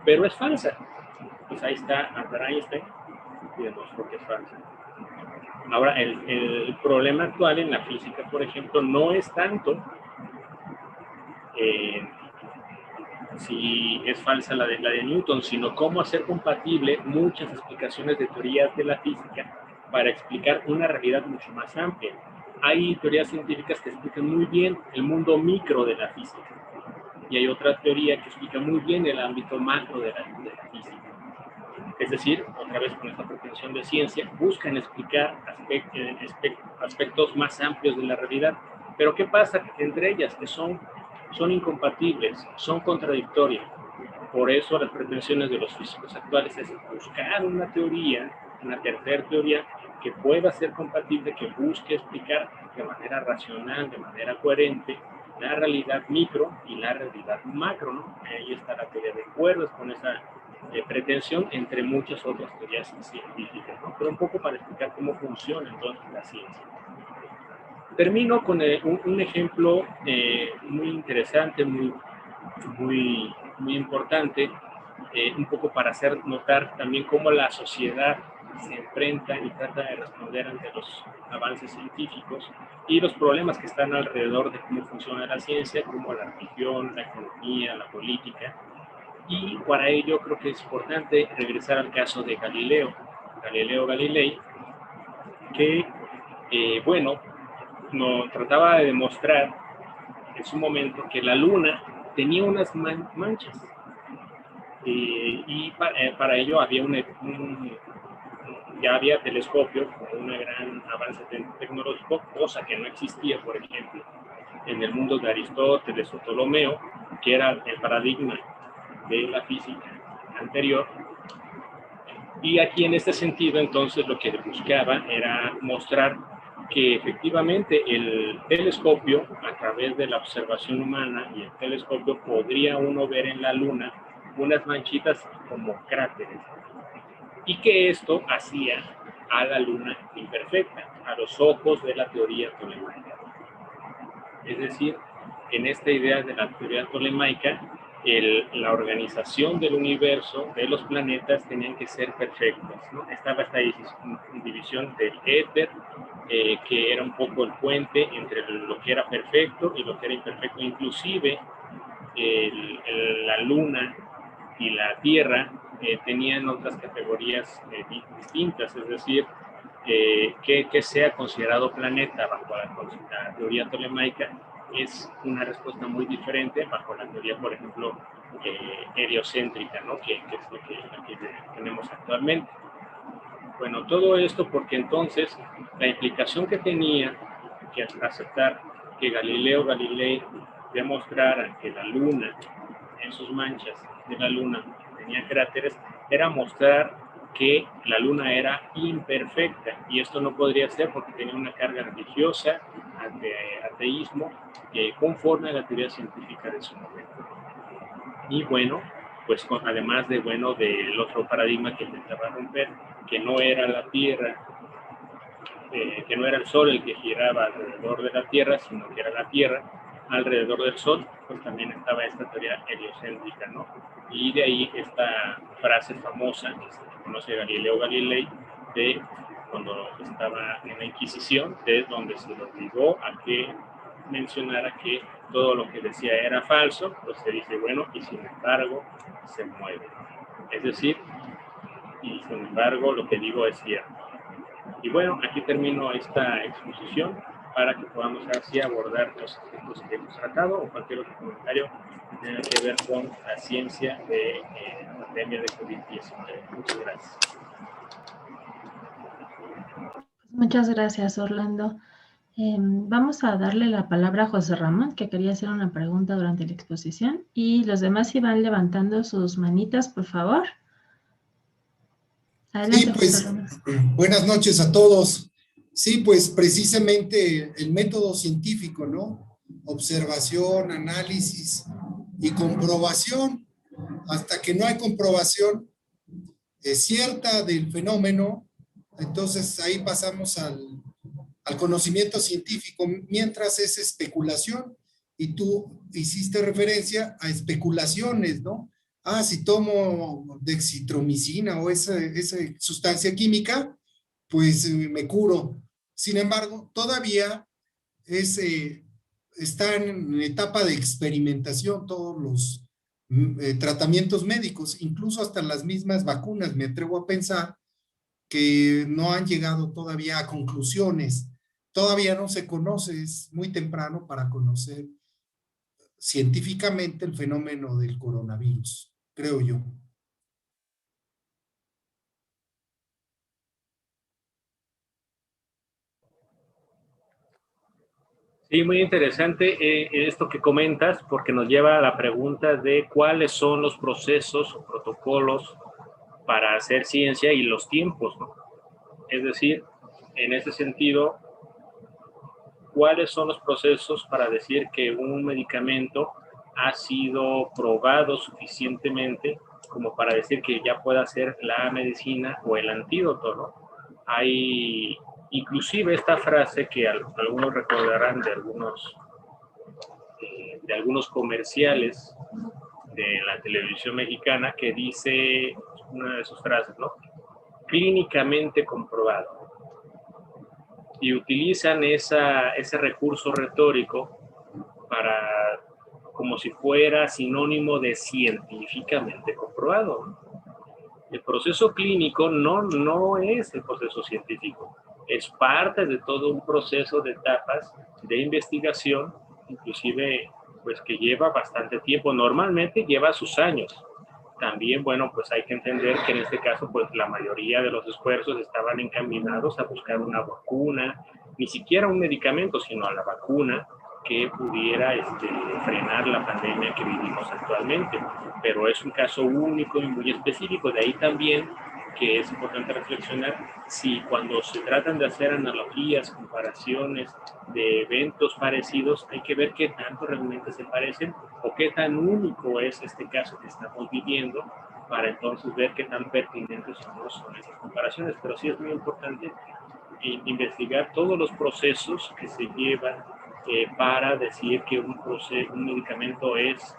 pero es falsa. Pues ahí está Albert Einstein y demostró que es falsa. Ahora, el problema actual en la física, por ejemplo, no es tanto si es falsa la de Newton, sino cómo hacer compatible muchas explicaciones de teorías de la física para explicar una realidad mucho más amplia. Hay teorías científicas que explican muy bien el mundo micro de la física y hay otra teoría que explica muy bien el ámbito macro de la física. Es decir, otra vez con esta pretensión de ciencia, buscan explicar aspectos más amplios de la realidad. Pero ¿qué pasa entre ellas? Que son incompatibles, son contradictorias. Por eso las pretensiones de los físicos actuales es buscar una teoría, una tercera teoría que pueda ser compatible, que busque explicar de manera racional, de manera coherente, la realidad micro y la realidad macro, ¿no? Ahí está la teoría de cuerdas con esa pretensión, entre muchas otras teorías científicas, ¿no? Pero un poco para explicar cómo funciona entonces la ciencia. Termino con un ejemplo muy interesante, muy importante, un poco para hacer notar también cómo la sociedad se enfrenta y trata de responder ante los avances científicos y los problemas que están alrededor de cómo funciona la ciencia, como la religión, la economía, la política. Y para ello creo que es importante regresar al caso de Galileo Galilei, que, bueno, nos trataba de demostrar en su momento que la Luna tenía unas manchas. Y para ello había ya había telescopios con un gran avance tecnológico, cosa que no existía, por ejemplo, en el mundo de Aristóteles o Ptolomeo, que era el paradigma de la física anterior. Y aquí en este sentido, entonces, lo que buscaba era mostrar que efectivamente el telescopio, a través de la observación humana y el telescopio, podría uno ver en la Luna unas manchitas como cráteres, y que esto hacía a la Luna imperfecta, a los ojos de la teoría tolemaica. Es decir, en esta idea de la teoría tolemaica, la organización del universo, de los planetas, tenían que ser perfectas, ¿no? Estaba esta división del éter, que era un poco el puente entre lo que era perfecto y lo que era imperfecto. Inclusive la Luna y la Tierra tenían otras categorías distintas, es decir, que sea considerado planeta bajo la teoría tolemaica es una respuesta muy diferente bajo la teoría, por ejemplo, heliocéntrica, ¿no? que es lo que tenemos actualmente. Bueno, todo esto porque entonces la implicación que tenía que aceptar que Galileo Galilei demostrara que la Luna, en sus manchas de la Luna, tenía cráteres, era mostrar que la Luna era imperfecta, y esto no podría ser porque tenía una carga religiosa, ateísmo, conforme a la teoría científica de su momento. Y bueno, pues además de, bueno, del otro paradigma que intentaba romper, que no era la Tierra, que no era el Sol el que giraba alrededor de la Tierra, sino que era la Tierra alrededor del Sol, pues también estaba esta teoría heliocéntrica, ¿no? Y de ahí esta frase famosa que se conoce de Galileo Galilei, de cuando estaba en la Inquisición, de donde se le obligó a que mencionara que todo lo que decía era falso, pues se dice, bueno, y sin embargo se mueve. Es decir, y sin embargo lo que digo es cierto. Y bueno, aquí termino esta exposición para que podamos así abordar los aspectos que hemos tratado o cualquier otro comentario que tenga que ver con la ciencia de la pandemia de COVID-19. Muchas gracias. Muchas gracias, Orlando. Vamos a darle la palabra a José Ramón, que quería hacer una pregunta durante la exposición. Y los demás, si van levantando sus manitas, por favor. Adelante, Sí, pues, José Ramón. buenas noches a todos. Sí, pues precisamente el método científico, ¿no? Observación, análisis y comprobación. Hasta que no hay comprobación cierta del fenómeno, entonces ahí pasamos al conocimiento científico, mientras es especulación. Y tú hiciste referencia a especulaciones, ¿no? Ah, si tomo dexitromicina o esa sustancia química, pues me curo. Sin embargo, todavía están en etapa de experimentación todos los tratamientos médicos, incluso hasta las mismas vacunas, me atrevo a pensar que no han llegado todavía a conclusiones. Todavía no se conoce, es muy temprano para conocer científicamente el fenómeno del coronavirus, creo yo. Sí, muy interesante esto que comentas, porque nos lleva a la pregunta de cuáles son los procesos o protocolos para hacer ciencia y los tiempos, ¿no? Es decir, en ese sentido, ¿cuáles son los procesos para decir que un medicamento ha sido probado suficientemente como para decir que ya pueda ser la medicina o el antídoto, ¿no? Hay inclusive esta frase que algunos recordarán de algunos comerciales de la televisión mexicana que dice una de sus frases, ¿no? Clínicamente comprobado. Y utilizan ese recurso retórico para, como si fuera sinónimo de científicamente comprobado. El proceso clínico no es el proceso científico, es parte de todo un proceso de etapas de investigación, inclusive pues que lleva bastante tiempo, normalmente lleva sus años. También, bueno, pues hay que entender que en este caso, pues la mayoría de los esfuerzos estaban encaminados a buscar una vacuna, ni siquiera un medicamento, sino a la vacuna que pudiera frenar la pandemia que vivimos actualmente. Pero es un caso único y muy específico. De ahí también que es importante reflexionar si cuando se tratan de hacer analogías, comparaciones de eventos parecidos, hay que ver qué tanto realmente se parecen o qué tan único es este caso que estamos viviendo para entonces ver qué tan pertinentes son esas comparaciones. Pero sí es muy importante investigar todos los procesos que se llevan para decir que un medicamento es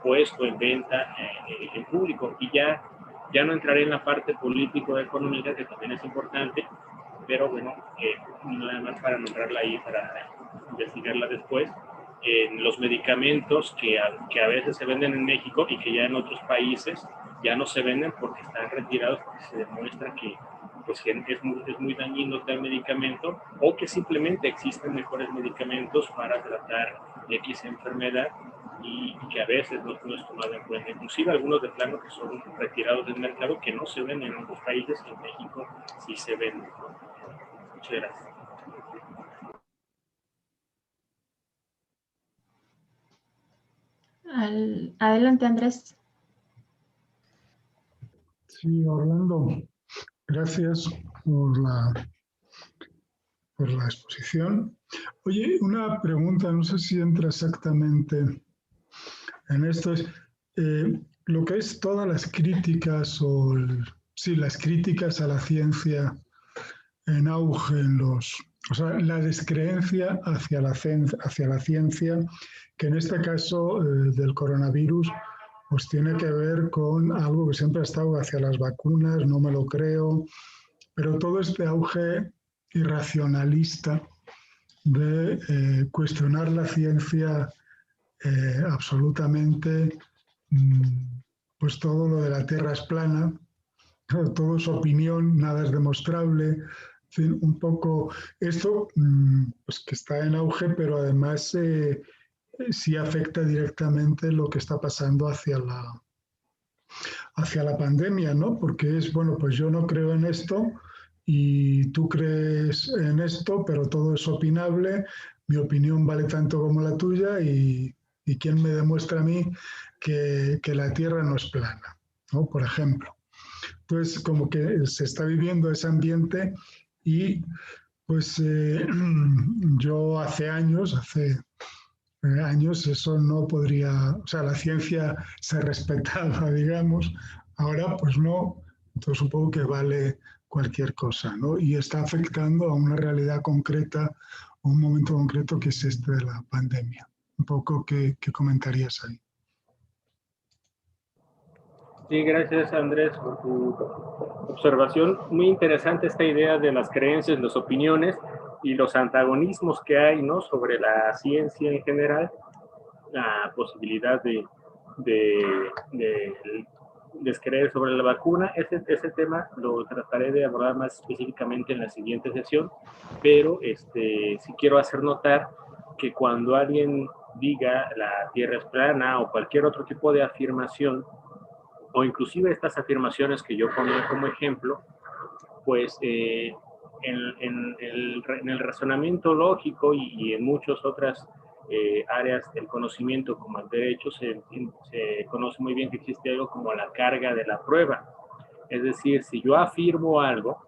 puesto en venta en público. Y ya no entraré en la parte político-económica, que también es importante, pero bueno, nada más para nombrarla ahí, para investigarla después. Los medicamentos que a veces se venden en México y que ya en otros países ya no se venden porque están retirados, porque se demuestra que pues es muy dañino tal medicamento, o que simplemente existen mejores medicamentos para tratar X enfermedad y que a veces no es tomado en cuenta. Inclusive algunos de plano que son retirados del mercado, que no se ven en otros países, y en México sí se ven. Muchas gracias. Adelante, Andrés. Sí, Orlando, gracias por la exposición. Oye, una pregunta, no sé si entra exactamente en esto, es lo que es todas las críticas las críticas a la ciencia en auge o sea, la descreencia hacia la ciencia, que en este caso del coronavirus, pues tiene que ver con algo que siempre ha estado hacia las vacunas, no me lo creo, pero todo este auge irracionalista de cuestionar la ciencia absolutamente, pues todo lo de la Tierra es plana, todo es opinión, nada es demostrable, en fin, un poco esto pues que está en auge, pero además sí afecta directamente lo que está pasando hacia la pandemia, ¿no? Porque es, bueno, pues yo no creo en esto y tú crees en esto, pero todo es opinable, mi opinión vale tanto como la tuya y quién me demuestra a mí que la Tierra no es plana, ¿no? Por ejemplo. Entonces, como que se está viviendo ese ambiente y pues yo hace años eso no podría, o sea, la ciencia se respetaba, digamos, ahora pues no, entonces supongo que vale cualquier cosa, ¿no? Y está afectando a una realidad concreta, a un momento concreto que es este de la pandemia. Un poco, ¿qué comentarías ahí? Sí, gracias Andrés por tu observación. Muy interesante esta idea de las creencias, las opiniones y los antagonismos que hay, ¿no?, sobre la ciencia en general, la posibilidad de descreer sobre la vacuna. Ese tema lo trataré de abordar más específicamente en la siguiente sesión, pero sí quiero hacer notar que cuando alguien diga la Tierra es plana o cualquier otro tipo de afirmación, o inclusive estas afirmaciones que yo ponía como ejemplo, pues en el razonamiento lógico y en muchas otras áreas del conocimiento, como el derecho, se conoce muy bien que existe algo como la carga de la prueba. Es decir, si yo afirmo algo,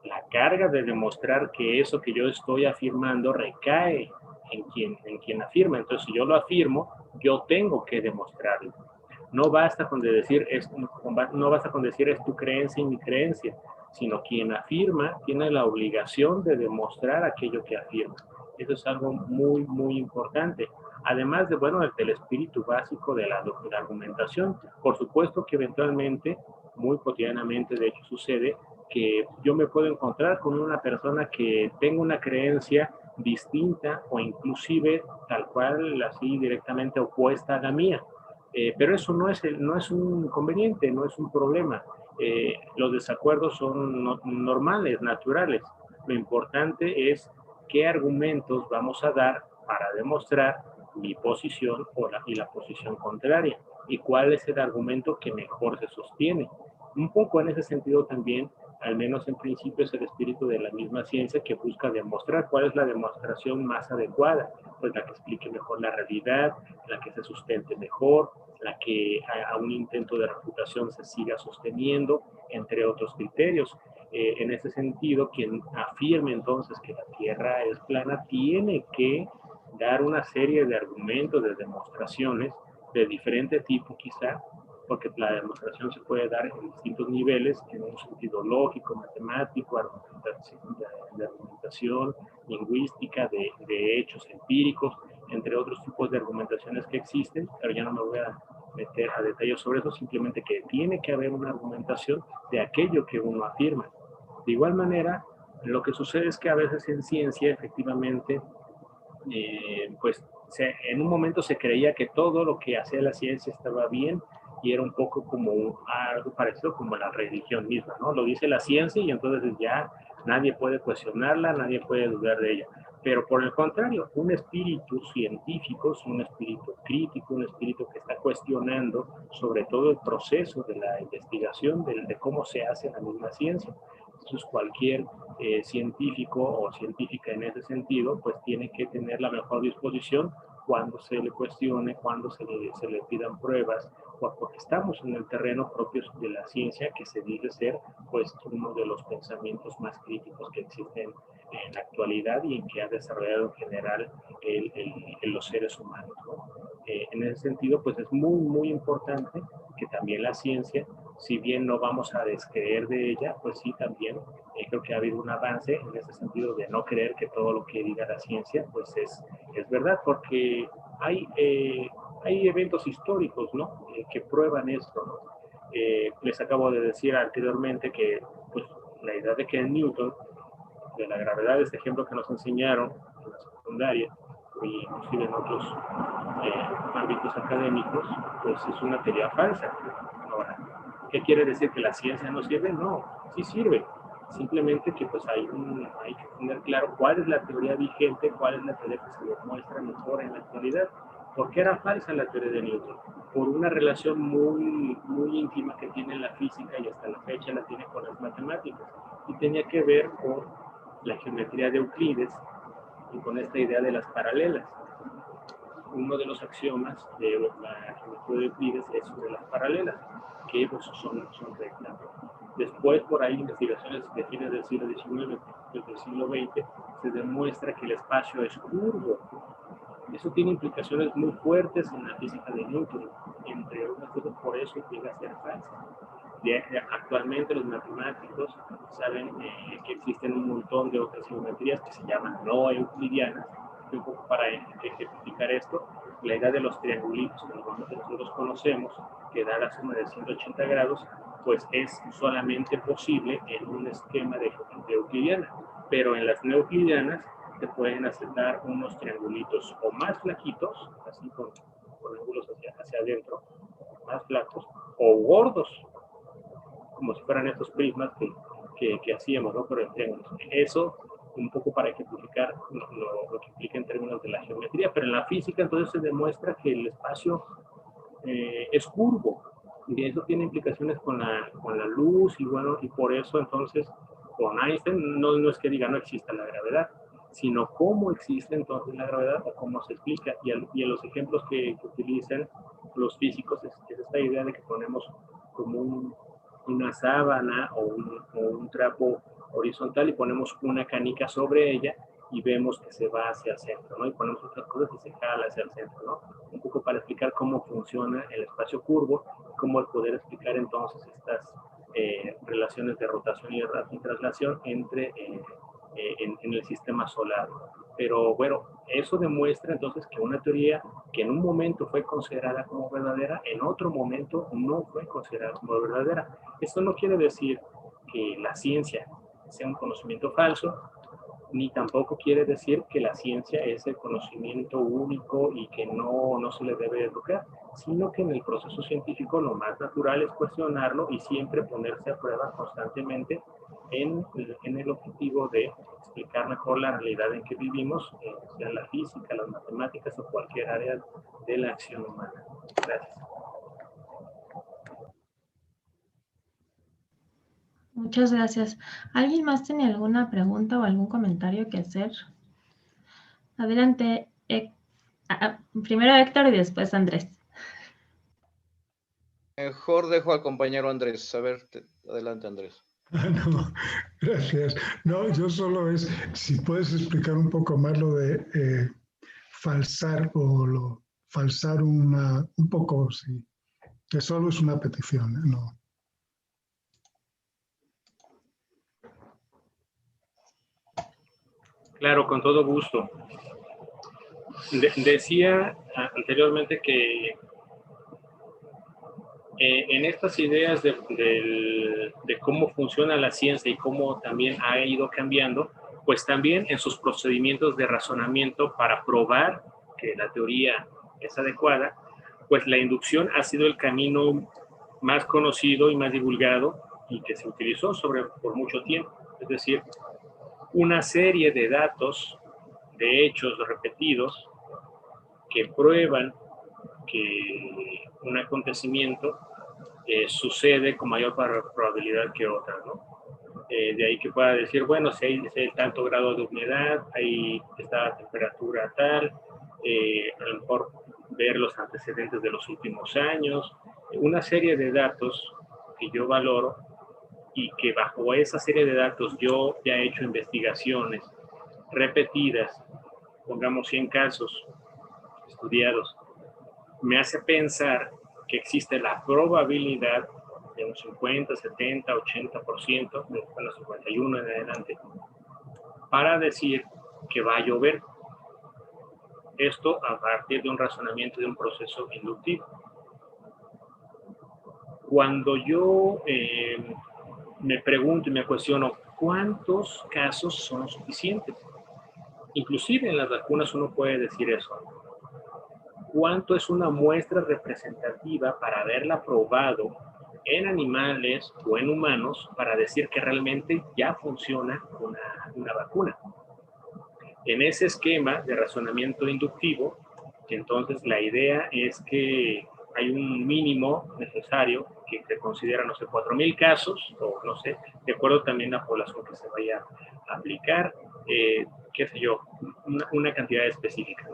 la carga de demostrar que eso que yo estoy afirmando recae en quien afirma. Entonces, si yo lo afirmo, yo tengo que demostrarlo. No basta con decir no basta con decir es tu creencia y mi creencia, sino quien afirma tiene la obligación de demostrar aquello que afirma. Eso es algo muy, muy importante. Además de, bueno, del espíritu básico de la argumentación. Por supuesto que eventualmente, muy cotidianamente, de hecho sucede, que yo me puedo encontrar con una persona que tenga una creencia distinta o inclusive tal cual, así directamente opuesta a la mía. Pero eso no es un inconveniente, no es un problema. Los desacuerdos son normales, naturales. Lo importante es qué argumentos vamos a dar para demostrar mi posición y la posición contraria, y cuál es el argumento que mejor se sostiene. Un poco en ese sentido también, al menos en principio, es el espíritu de la misma ciencia que busca demostrar cuál es la demostración más adecuada, pues la que explique mejor la realidad, la que se sustente mejor, la que a un intento de refutación se siga sosteniendo, entre otros criterios. En ese sentido, quien afirme entonces que la Tierra es plana tiene que dar una serie de argumentos, de demostraciones de diferente tipo quizá, porque la demostración se puede dar en distintos niveles, en un sentido lógico, matemático, de argumentación, lingüística, de hechos empíricos, entre otros tipos de argumentaciones que existen, pero ya no me voy a meter a detalles sobre eso, simplemente que tiene que haber una argumentación de aquello que uno afirma. De igual manera, lo que sucede es que a veces en ciencia, efectivamente, pues en un momento se creía que todo lo que hacía la ciencia estaba bien y era un poco como algo parecido como la religión misma, ¿no? Lo dice la ciencia y entonces ya nadie puede cuestionarla, nadie puede dudar de ella. Pero por el contrario, un espíritu científico, un espíritu crítico, un espíritu que está cuestionando sobre todo el proceso de la investigación, de cómo se hace la misma ciencia. Entonces cualquier científico o científica en ese sentido, pues tiene que tener la mejor disposición cuando se le cuestione, cuando se le pidan pruebas, porque estamos en el terreno propio de la ciencia que se dice ser pues uno de los pensamientos más críticos que existen en la actualidad y en que ha desarrollado en general los seres humanos, ¿no? En ese sentido, pues es muy, muy importante que también la ciencia, si bien no vamos a descreer de ella, pues sí también creo que ha habido un avance en ese sentido de no creer que todo lo que diga la ciencia pues es verdad, porque hay eventos históricos, ¿no? Que prueban esto, ¿no? Les acabo de decir anteriormente que pues, la idea de que Newton de la gravedad, este ejemplo que nos enseñaron en la secundaria, y inclusive en otros ámbitos académicos, pues es una teoría falsa. Ahora, ¿qué quiere decir? ¿Que la ciencia no sirve? No, sí sirve. Simplemente que pues hay que tener claro cuál es la teoría vigente, cuál es la teoría que se demuestra mejor en la actualidad. ¿Por qué era falsa la teoría de Newton? Por una relación muy, muy íntima que tiene la física y hasta la fecha la tiene con las matemáticas. Y tenía que ver con la geometría de Euclides y con esta idea de las paralelas. Uno de los axiomas de la geometría de Euclides es sobre las paralelas, que pues, son rectas. Después, por ahí, investigaciones de fines del siglo XIX, del siglo XX, se demuestra que el espacio es curvo. Eso tiene implicaciones muy fuertes en la física de Newton, entre otras cosas, por eso llega a ser falsa. Actualmente los matemáticos saben que existen un montón de otras geometrías que se llaman no euclidianas. Y un poco para ejemplificar esto, la idea de los triangulitos que nosotros conocemos, que da la suma de 180 grados, pues es solamente posible en un esquema de geometría euclidiana. Pero en las no euclidianas se pueden aceptar unos triangulitos o más flaquitos, así con ángulos hacia adentro, más flacos, o gordos, como si fueran estos prismas que hacíamos, ¿no? Pero en triángulos. Eso un poco para ejemplificar lo que implica en términos de la geometría, pero en la física entonces se demuestra que el espacio es curvo, y eso tiene implicaciones con la luz, y bueno, y por eso entonces con Einstein no es que diga no exista la gravedad, sino cómo existe entonces la gravedad o cómo se explica, y en los ejemplos que utilizan los físicos es esta idea de que ponemos como una sábana o un trapo horizontal y ponemos una canica sobre ella y vemos que se va hacia el centro, ¿no? Y ponemos otras cosas y se jala hacia el centro, ¿no? Un poco para explicar cómo funciona el espacio curvo, cómo poder explicar entonces estas relaciones de rotación y traslación entre en el sistema solar. Pero bueno, eso demuestra entonces que una teoría que en un momento fue considerada como verdadera, en otro momento no fue considerada como verdadera. Esto no quiere decir que la ciencia sea un conocimiento falso, ni tampoco quiere decir que la ciencia es el conocimiento único y que no se le debe educar, sino que en el proceso científico lo más natural es cuestionarlo y siempre ponerse a prueba constantemente en el objetivo de explicar mejor la realidad en que vivimos, sea la física, las matemáticas o cualquier área de la acción humana. Gracias. Muchas gracias. ¿Alguien más tiene alguna pregunta o algún comentario que hacer? Adelante. Primero Héctor y después Andrés. Mejor dejo al compañero Andrés. A ver, adelante Andrés. No, gracias. No, yo solo si puedes explicar un poco más lo de falsar falsar un poco, sí, que solo es una petición, ¿no? Claro, con todo gusto. Decía anteriormente que en estas ideas de cómo funciona la ciencia y cómo también ha ido cambiando, pues también en sus procedimientos de razonamiento para probar que la teoría es adecuada, pues la inducción ha sido el camino más conocido y más divulgado y que se utilizó por mucho tiempo. Es decir, una serie de datos, de hechos repetidos que prueban que un acontecimiento sucede con mayor probabilidad que otra, ¿no? De ahí que pueda decir, bueno, si hay tanto grado de humedad, ahí está la temperatura tal, a lo mejor ver los antecedentes de los últimos años, una serie de datos que yo valoro y que bajo esa serie de datos yo ya he hecho investigaciones repetidas, pongamos 100 casos estudiados, me hace pensar que existe la probabilidad de un 50, 70, 80%, bueno, 51 en adelante, para decir que va a llover. Esto a partir de un razonamiento de un proceso inductivo. Cuando yo me pregunto y me cuestiono ¿cuántos casos son suficientes? Inclusive en las vacunas uno puede decir eso. ¿Cuánto es una muestra representativa para haberla probado en animales o en humanos para decir que realmente ya funciona una vacuna? En ese esquema de razonamiento inductivo, entonces la idea es que hay un mínimo necesario que se considera, no sé, 4,000 casos, o no sé, de acuerdo también a la población que se vaya a aplicar, qué sé yo, una cantidad específica.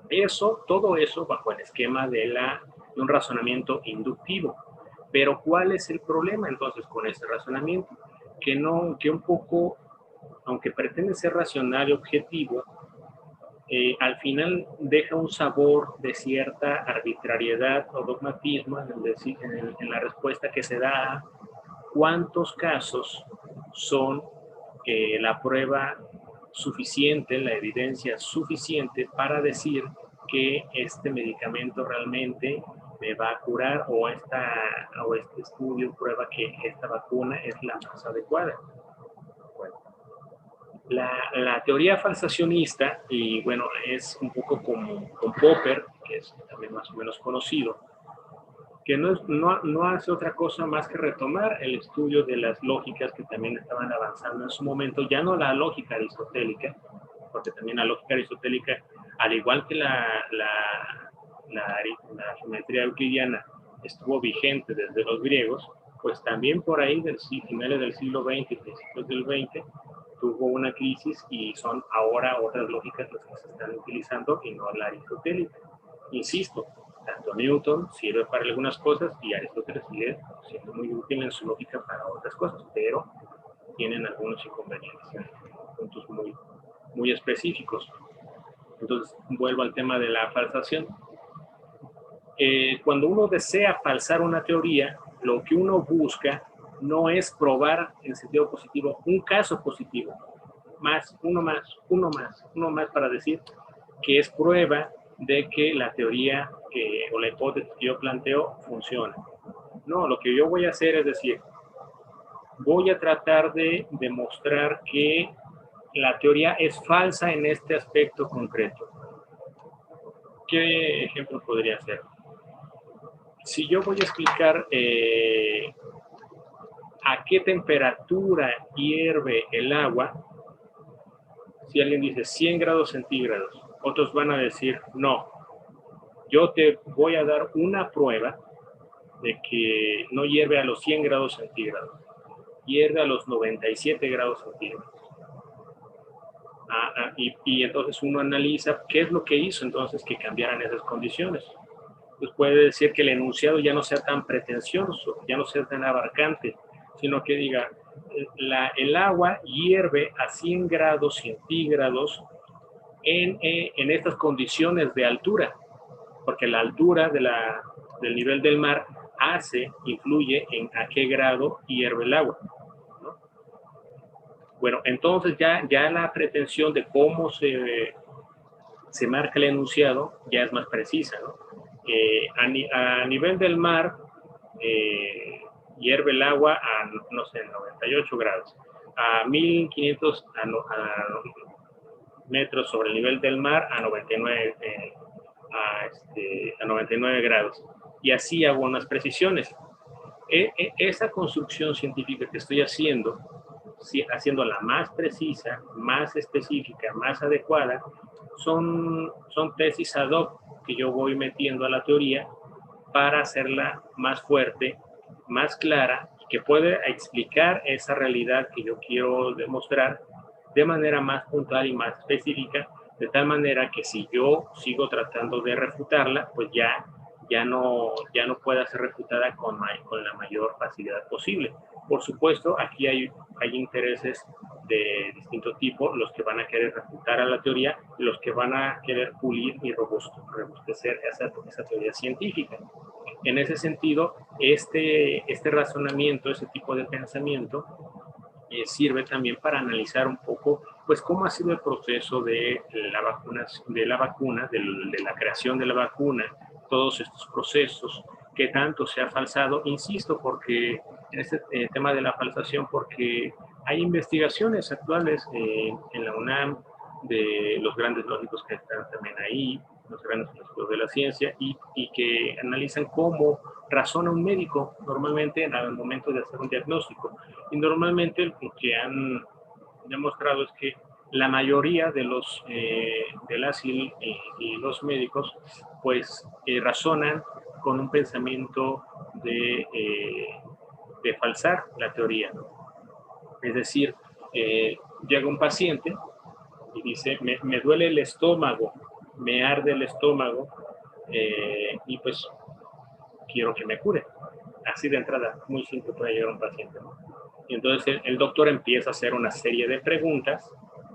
Eso, todo eso bajo el esquema de un razonamiento inductivo. Pero ¿cuál es el problema entonces con ese razonamiento? Que un poco, aunque pretende ser racional y objetivo, al final deja un sabor de cierta arbitrariedad o dogmatismo en la respuesta que se da a cuántos casos son la prueba suficiente, la evidencia suficiente para decir que este medicamento realmente me va a curar o este estudio prueba que esta vacuna es la más adecuada. Bueno, la teoría falsacionista, y bueno, es un poco como con Popper, que es también más o menos conocido, que no hace otra cosa más que retomar el estudio de las lógicas que también estaban avanzando en su momento, ya no la lógica aristotélica, porque también la lógica aristotélica, al igual que la geometría euclidiana estuvo vigente desde los griegos, pues también por ahí finales del siglo XX y principios del XX tuvo una crisis y son ahora otras lógicas las que se están utilizando y no la aristotélica. Insisto, tanto Newton sirve para algunas cosas y Aristóteles sigue siendo muy útil en su lógica para otras cosas, pero tienen algunos inconvenientes, puntos muy, muy específicos. Entonces, vuelvo al tema de la falsación. Cuando uno desea falsar una teoría, lo que uno busca no es probar en sentido positivo un caso positivo, uno más para decir que es prueba de que la teoría o la hipótesis que yo planteo funciona. No, lo que yo voy a hacer es decir, voy a tratar de demostrar que la teoría es falsa en este aspecto concreto. ¿Qué ejemplo podría ser? Si yo voy a explicar a qué temperatura hierve el agua, si alguien dice 100 grados centígrados, otros van a decir, no, yo te voy a dar una prueba de que no hierve a los 100 grados centígrados, hierve a los 97 grados centígrados. Y entonces uno analiza qué es lo que hizo entonces que cambiaran esas condiciones. Pues puede decir que el enunciado ya no sea tan pretencioso, ya no sea tan abarcante, sino que diga, el agua hierve a 100 grados centígrados en estas condiciones de altura, porque la altura del nivel del mar influye en a qué grado hierve el agua, ¿no? Bueno, entonces ya la pretensión de cómo se marca el enunciado ya es más precisa, ¿no? A nivel del mar hierve el agua a, no sé, 98 grados. A 1500 metros sobre el nivel del mar a 99 grados. Y así hago unas precisiones. Esa construcción científica que estoy haciéndola más precisa, más específica, más adecuada, son tesis ad hoc que yo voy metiendo a la teoría para hacerla más fuerte, más clara, y que pueda explicar esa realidad que yo quiero demostrar de manera más puntual y más específica, de tal manera que si yo sigo tratando de refutarla, pues ya no pueda ser refutada con la mayor facilidad posible. Por supuesto, aquí hay intereses de distinto tipo, los que van a querer refutar a la teoría, los que van a querer pulir y robustecer esa teoría científica. En ese sentido, este razonamiento, ese tipo de pensamiento, sirve también para analizar un poco, pues, cómo ha sido el proceso de la vacuna, de la creación de la vacuna, todos estos procesos, qué tanto se ha falsado. Insisto, porque en este tema de la falsación, porque Hay investigaciones actuales en la UNAM de los grandes lógicos que están también ahí, los grandes filósofos de la ciencia, y que analizan cómo razona un médico normalmente en el momento de hacer un diagnóstico. Y normalmente lo que han demostrado es que la mayoría de las y los médicos pues razonan con un pensamiento de falsar la teoría, ¿no? Es decir, llega un paciente y dice, me duele el estómago, me arde el estómago, y pues quiero que me cure. Así de entrada, muy simple puede llegar un paciente, ¿no? Y entonces el doctor empieza a hacer una serie de preguntas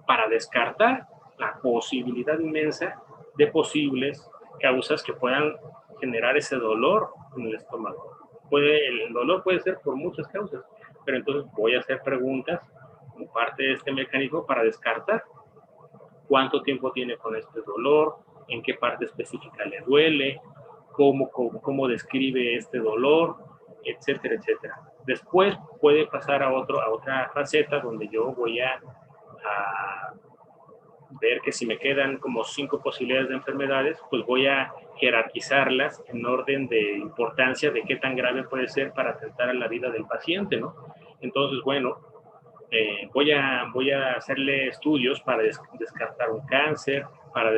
para descartar la posibilidad inmensa de posibles causas que puedan generar ese dolor en el estómago. El dolor puede ser por muchas causas, pero entonces voy a hacer preguntas como parte de este mecanismo para descartar cuánto tiempo tiene con este dolor, en qué parte específica le duele, cómo describe este dolor, etcétera, etcétera. Después puede pasar a otra faceta donde yo voy a ver que si me quedan como 5 posibilidades de enfermedades, pues voy a jerarquizarlas en orden de importancia de qué tan grave puede ser para atentar a la vida del paciente, ¿no? Entonces, bueno, voy a hacerle estudios para descartar un cáncer, para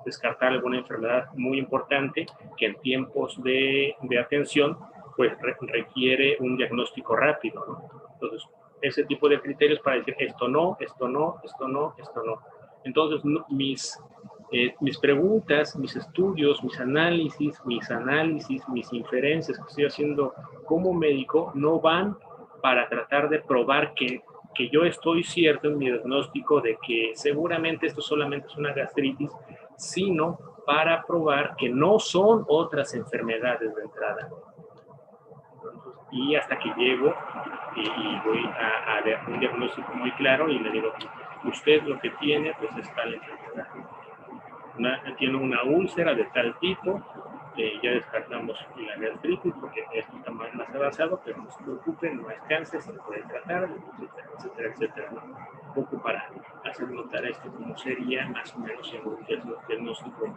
descartar alguna enfermedad muy importante que en tiempos de atención pues requiere un diagnóstico rápido, ¿no? Entonces, ese tipo de criterios para decir esto no, esto no, esto no, esto no. Entonces, mis preguntas, mis estudios, mis análisis, mis inferencias que estoy haciendo como médico no van para tratar de probar que yo estoy cierto en mi diagnóstico de que seguramente esto solamente es una gastritis, sino para probar que no son otras enfermedades de entrada. Y hasta que llego y voy a un diagnóstico muy claro y le digo, usted lo que tiene pues es tal enfermedad. Tiene una úlcera de tal tipo, ya descartamos la gastritis porque esto está más avanzado, pero no se preocupe, no es cáncer, se puede tratar, etcétera, etcétera, etcétera, ¿no? Un poco para hacer notar esto como sería más o menos el diagnóstico.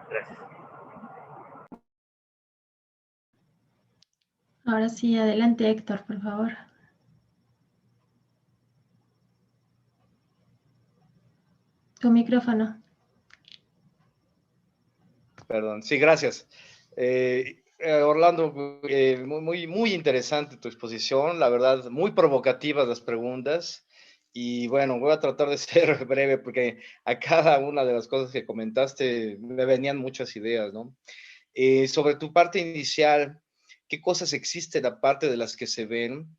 Gracias. Ahora sí, adelante Héctor, por favor. Tu micrófono. Perdón, sí, gracias. Orlando, muy interesante tu exposición, la verdad, muy provocativas las preguntas. Y bueno, voy a tratar de ser breve porque a cada una de las cosas que comentaste me venían muchas ideas, ¿no? Sobre tu parte inicial, ¿qué cosas existen aparte de las que se ven?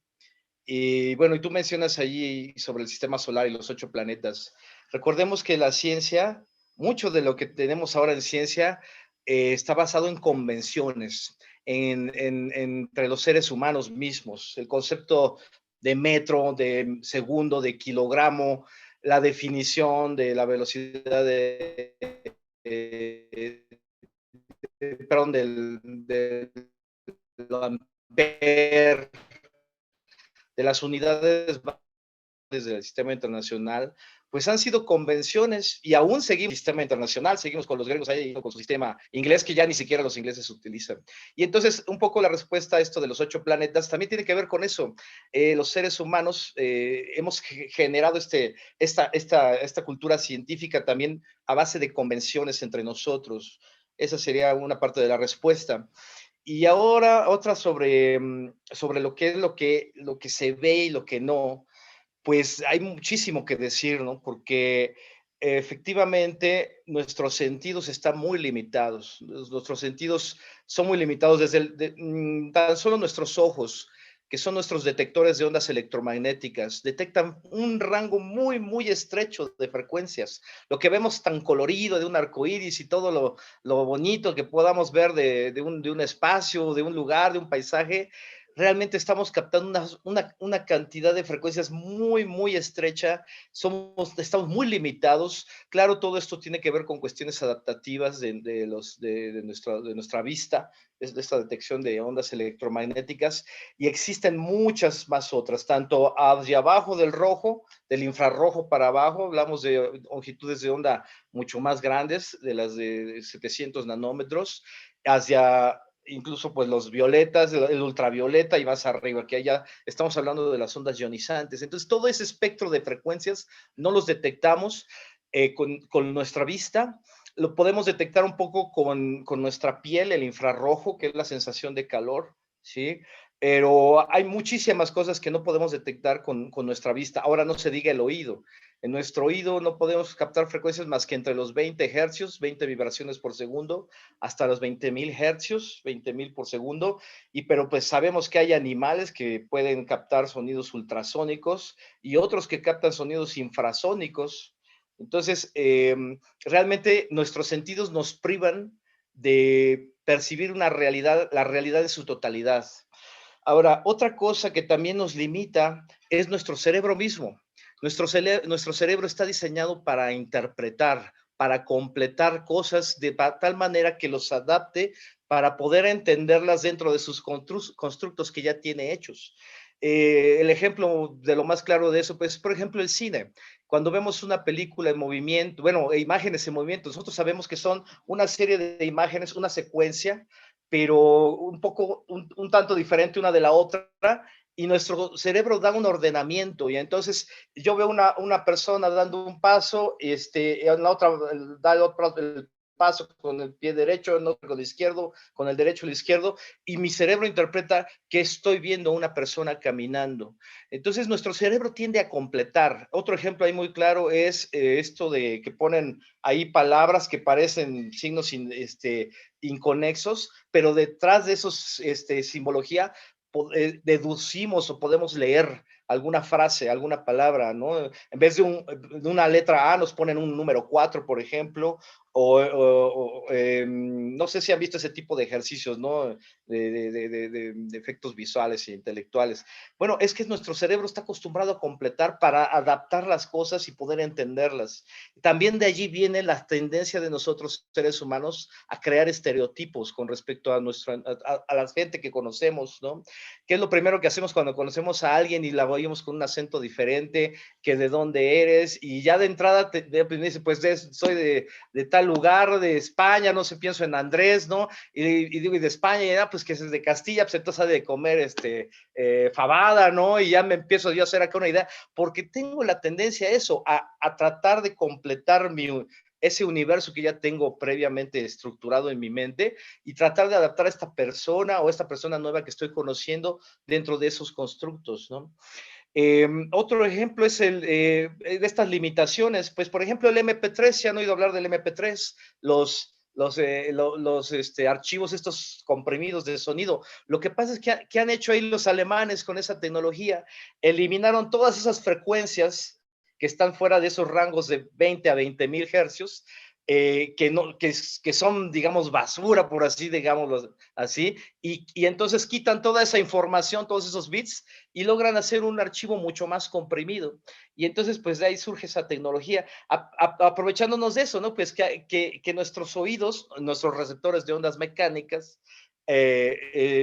Y bueno, y tú mencionas allí sobre el sistema solar y los 8 planetas. Recordemos que la ciencia, mucho de lo que tenemos ahora en ciencia, está basado en convenciones entre los seres humanos mismos. El concepto de metro, de segundo, de kilogramo, la definición de la velocidad perdón, del ampere, de las unidades del sistema internacional, pues han sido convenciones y aún seguimos el sistema internacional, seguimos con los griegos ahí, con su sistema inglés que ya ni siquiera los ingleses utilizan. Y entonces un poco la respuesta a esto de los 8 planetas también tiene que ver con eso. Los seres humanos hemos generado esta cultura científica también a base de convenciones entre nosotros. Esa sería una parte de la respuesta. Y ahora otra sobre lo que es lo que se ve y lo que no. Pues hay muchísimo que decir, ¿no? Porque efectivamente nuestros sentidos están muy limitados. Nuestros sentidos son muy limitados desde tan solo nuestros ojos, que son nuestros detectores de ondas electromagnéticas, detectan un rango muy estrecho de frecuencias. Lo que vemos tan colorido de un arco iris y todo lo bonito que podamos ver de un espacio, de un lugar, de un paisaje, realmente estamos captando una cantidad de frecuencias muy, muy estrecha, estamos muy limitados. Claro, todo esto tiene que ver con cuestiones adaptativas de nuestra vista, de esta detección de ondas electromagnéticas, y existen muchas más otras, tanto hacia abajo del rojo, del infrarrojo para abajo, hablamos de longitudes de onda mucho más grandes, de las de 700 nanómetros, hacia incluso pues los violetas, el ultravioleta y más arriba, que allá estamos hablando de las ondas ionizantes. Entonces, todo ese espectro de frecuencias no los detectamos con nuestra vista, lo podemos detectar un poco con nuestra piel, el infrarrojo, que es la sensación de calor, ¿sí? Pero hay muchísimas cosas que no podemos detectar con nuestra vista. Ahora no se diga el oído. En nuestro oído no podemos captar frecuencias más que entre los 20 hercios, 20 vibraciones por segundo, hasta los 20.000 hercios, 20.000 por segundo. Pero pues sabemos que hay animales que pueden captar sonidos ultrasónicos y otros que captan sonidos infrasónicos. Entonces, realmente nuestros sentidos nos privan de percibir la realidad en su totalidad. Ahora, otra cosa que también nos limita es nuestro cerebro mismo. Nuestro cerebro está diseñado para interpretar, para completar cosas de tal manera que los adapte para poder entenderlas dentro de sus constructos que ya tiene hechos. El ejemplo de lo más claro de eso, pues, por ejemplo, el cine. Cuando vemos una película en movimiento, bueno, imágenes en movimiento, nosotros sabemos que son una serie de imágenes, una secuencia, pero un tanto diferente una de la otra, y nuestro cerebro da un ordenamiento, y entonces yo veo una persona dando un paso, en la otra da el paso con el pie derecho, el otro con el izquierdo, con el derecho el izquierdo, y mi cerebro interpreta que estoy viendo a una persona caminando. Entonces nuestro cerebro tiende a completar. Otro ejemplo ahí muy claro es esto de que ponen ahí palabras que parecen signos inconexos, pero detrás de esos simbología deducimos o podemos leer alguna frase, alguna palabra, ¿no? En vez de una letra A nos ponen un número 4, por ejemplo, no sé si han visto ese tipo de ejercicios, ¿no? De efectos visuales e intelectuales. Bueno, es que nuestro cerebro está acostumbrado a completar para adaptar las cosas y poder entenderlas. También de allí viene la tendencia de nosotros, seres humanos, a crear estereotipos con respecto a la gente que conocemos, ¿no? ¿Qué es lo primero que hacemos cuando conocemos a alguien y la oímos con un acento diferente, que de dónde eres? Y ya de entrada te dice, pues soy de tal lugar, de España, no sé, pienso en Andrés, ¿no? Y digo, y de España, y pues que es de Castilla, pues entonces ha de comer fabada, ¿no? Y ya me empiezo yo a hacer acá una idea, porque tengo la tendencia a eso, a tratar de completar ese universo que ya tengo previamente estructurado en mi mente y tratar de adaptar a esta persona o esta persona nueva que estoy conociendo dentro de esos constructos, ¿no? Otro ejemplo es de estas limitaciones, pues por ejemplo el MP3, ¿se han oído hablar del MP3? Los archivos estos comprimidos de sonido. Lo que pasa es que han hecho ahí los alemanes con esa tecnología, eliminaron todas esas frecuencias que están fuera de esos rangos de 20 a 20.000 hercios, que son, digamos, basura, por así, digámoslo así, y entonces quitan toda esa información, todos esos bits, y logran hacer un archivo mucho más comprimido. Y entonces, pues de ahí surge esa tecnología, aprovechándonos de eso, ¿no? Pues que nuestros oídos, nuestros receptores de ondas mecánicas,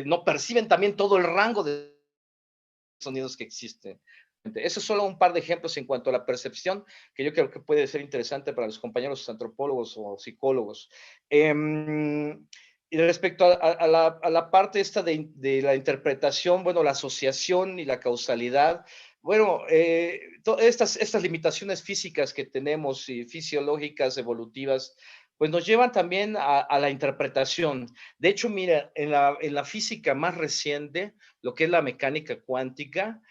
no perciben también todo el rango de sonidos que existen. Eso es solo un par de ejemplos en cuanto a la percepción, que yo creo que puede ser interesante para los compañeros antropólogos o psicólogos. Y respecto a la parte esta de la interpretación, bueno, la asociación y la causalidad, bueno, estas limitaciones físicas que tenemos y fisiológicas, evolutivas, pues nos llevan también a la interpretación. De hecho, mira, en la física más reciente, lo que es la mecánica cuántica,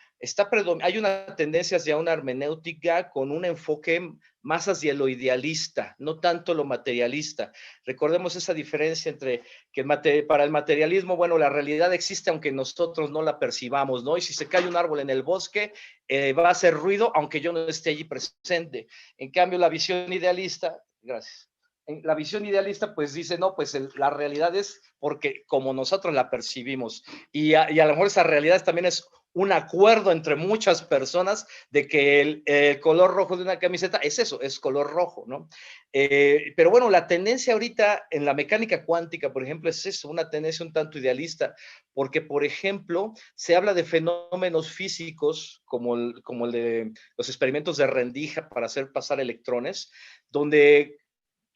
hay una tendencia hacia una hermenéutica con un enfoque más hacia lo idealista, no tanto lo materialista. Recordemos esa diferencia entre que para el materialismo, bueno, la realidad existe aunque nosotros no la percibamos, ¿no? Y si se cae un árbol en el bosque, va a hacer ruido aunque yo no esté allí presente. En cambio, la visión idealista, gracias. la visión idealista pues dice, no, pues la realidad es porque como nosotros la percibimos, y a lo mejor esa realidad también es un acuerdo entre muchas personas de que el color rojo de una camiseta es eso, es color rojo, ¿no? Pero bueno, la tendencia ahorita en la mecánica cuántica, por ejemplo, es eso, una tendencia un tanto idealista, porque, por ejemplo, se habla de fenómenos físicos como el de los experimentos de rendija para hacer pasar electrones, donde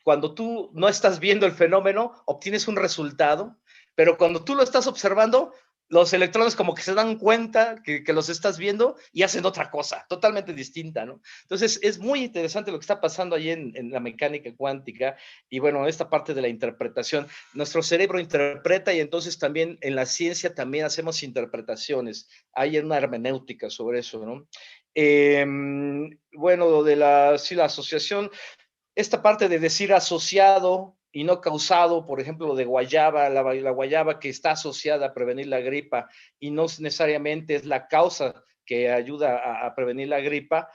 cuando tú no estás viendo el fenómeno, obtienes un resultado, pero cuando tú lo estás observando, los electrones como que se dan cuenta que los estás viendo y hacen otra cosa, totalmente distinta, ¿no? Entonces, es muy interesante lo que está pasando ahí en la mecánica cuántica y, bueno, esta parte de la interpretación. Nuestro cerebro interpreta y entonces también en la ciencia también hacemos interpretaciones. Hay una hermenéutica sobre eso, ¿no? Bueno, sí, la asociación, esta parte de decir asociado y no causado, por ejemplo, lo de guayaba, la guayaba que está asociada a prevenir la gripa y no necesariamente es la causa que ayuda a prevenir la gripa,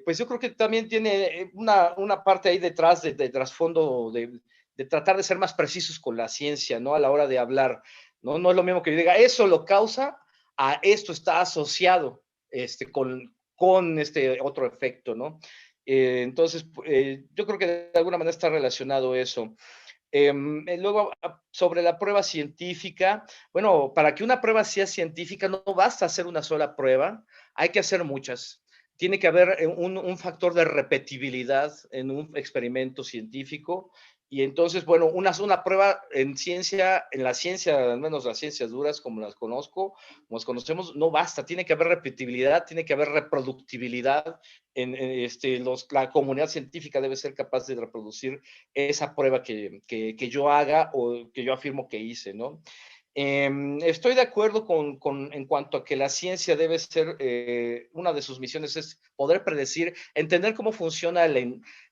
pues yo creo que también tiene una parte ahí detrás de trasfondo de tratar de ser más precisos con la ciencia, ¿no? A la hora de hablar, ¿no? No es lo mismo que yo diga, eso lo causa, a esto está asociado con este otro efecto, ¿no? Entonces, yo creo que de alguna manera está relacionado eso. Luego, sobre la prueba científica, bueno, para que una prueba sea científica no basta hacer una sola prueba, hay que hacer muchas. Tiene que haber un factor de repetibilidad en un experimento científico. Y entonces, bueno, una prueba en ciencia, en la ciencia, al menos las ciencias duras como las conozco, como las conocemos, no basta. Tiene que haber repetibilidad, tiene que haber reproductibilidad. La comunidad científica debe ser capaz de reproducir esa prueba que yo haga o que yo afirmo que hice, ¿no? Estoy de acuerdo en cuanto a que la ciencia debe ser, una de sus misiones es poder predecir, entender cómo funciona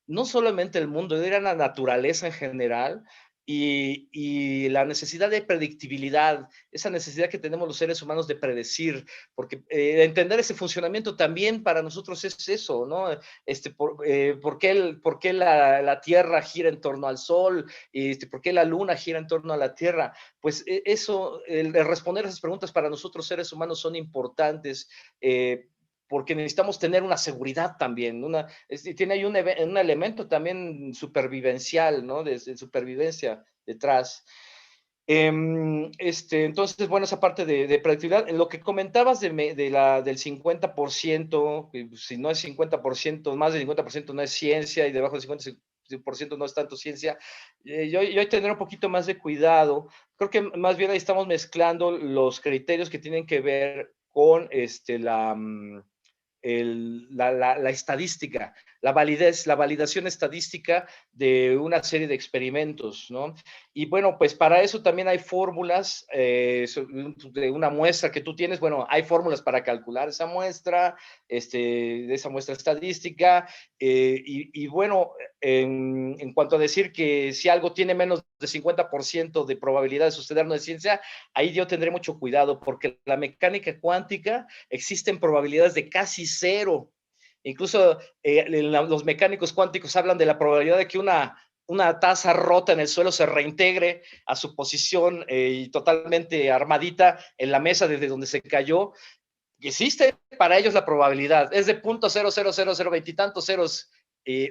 no solamente el mundo, era la naturaleza en general y la necesidad de predictibilidad, esa necesidad que tenemos los seres humanos de predecir, porque entender ese funcionamiento también para nosotros es eso, ¿no? ¿Por qué la Tierra gira en torno al Sol? ¿Por qué la Luna gira en torno a la Tierra? Pues eso, el responder a esas preguntas para nosotros seres humanos son importantes, porque necesitamos tener una seguridad también, tiene ahí un elemento también supervivencial, ¿no? De supervivencia detrás. Entonces, bueno, esa parte de predictibilidad, en lo que comentabas del 50%, si no es 50%, más del 50% no es ciencia y debajo del 50% no es tanto ciencia, yo hay que tener un poquito más de cuidado. Creo que más bien ahí estamos mezclando los criterios que tienen que ver con la estadística, la validación estadística de una serie de experimentos, ¿no? Y bueno, pues para eso también hay fórmulas de una muestra que tú tienes, bueno, hay fórmulas para calcular esa muestra, de esa muestra estadística, y bueno, en cuanto a decir que si algo tiene menos de 50% de probabilidad de suceder no es ciencia, ahí yo tendré mucho cuidado, porque la mecánica cuántica existen probabilidades de casi cero. Incluso los mecánicos cuánticos hablan de la probabilidad de que una taza rota en el suelo se reintegre a su posición y totalmente armadita en la mesa desde donde se cayó. Existe para ellos la probabilidad, es de 0.00020 y tantos ceros,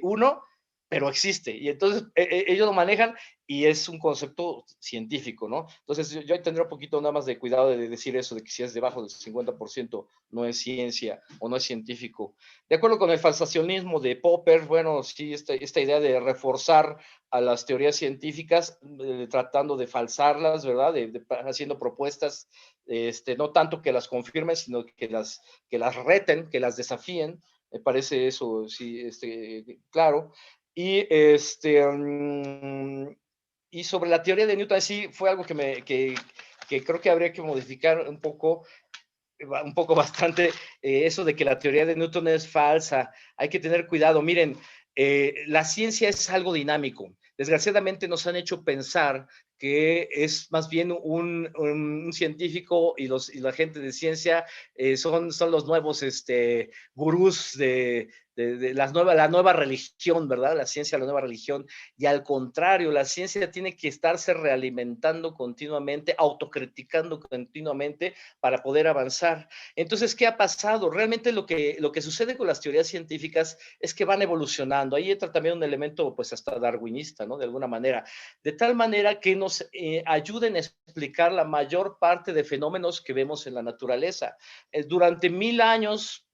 1, pero existe. Y entonces ellos lo manejan y es un concepto científico, ¿no? Entonces yo tendré un poquito nada más de cuidado de decir eso, de que si es debajo del 50% no es ciencia o no es científico. De acuerdo con el falsacionismo de Popper, bueno, sí, esta idea de reforzar a las teorías científicas, tratando de falsarlas, ¿verdad? Haciendo propuestas, no tanto que las confirmen, sino que las reten, que las desafíen. Me parece eso, sí, claro. Y, y sobre la teoría de Newton, sí, fue algo que creo que habría que modificar un poco bastante, eso de que la teoría de Newton es falsa. Hay que tener cuidado. Miren, la ciencia es algo dinámico. Desgraciadamente nos han hecho pensar que es más bien un científico y la gente de ciencia son los nuevos gurús la nueva religión, ¿verdad? La ciencia, la nueva religión. Y al contrario, la ciencia tiene que estarse realimentando continuamente, autocriticando continuamente para poder avanzar. Entonces, ¿qué ha pasado? Realmente lo que sucede con las teorías científicas es que van evolucionando. Ahí entra también un elemento, pues hasta darwinista, ¿no? De alguna manera. De tal manera que nos ayuden a explicar la mayor parte de fenómenos que vemos en la naturaleza. Durante 1000 años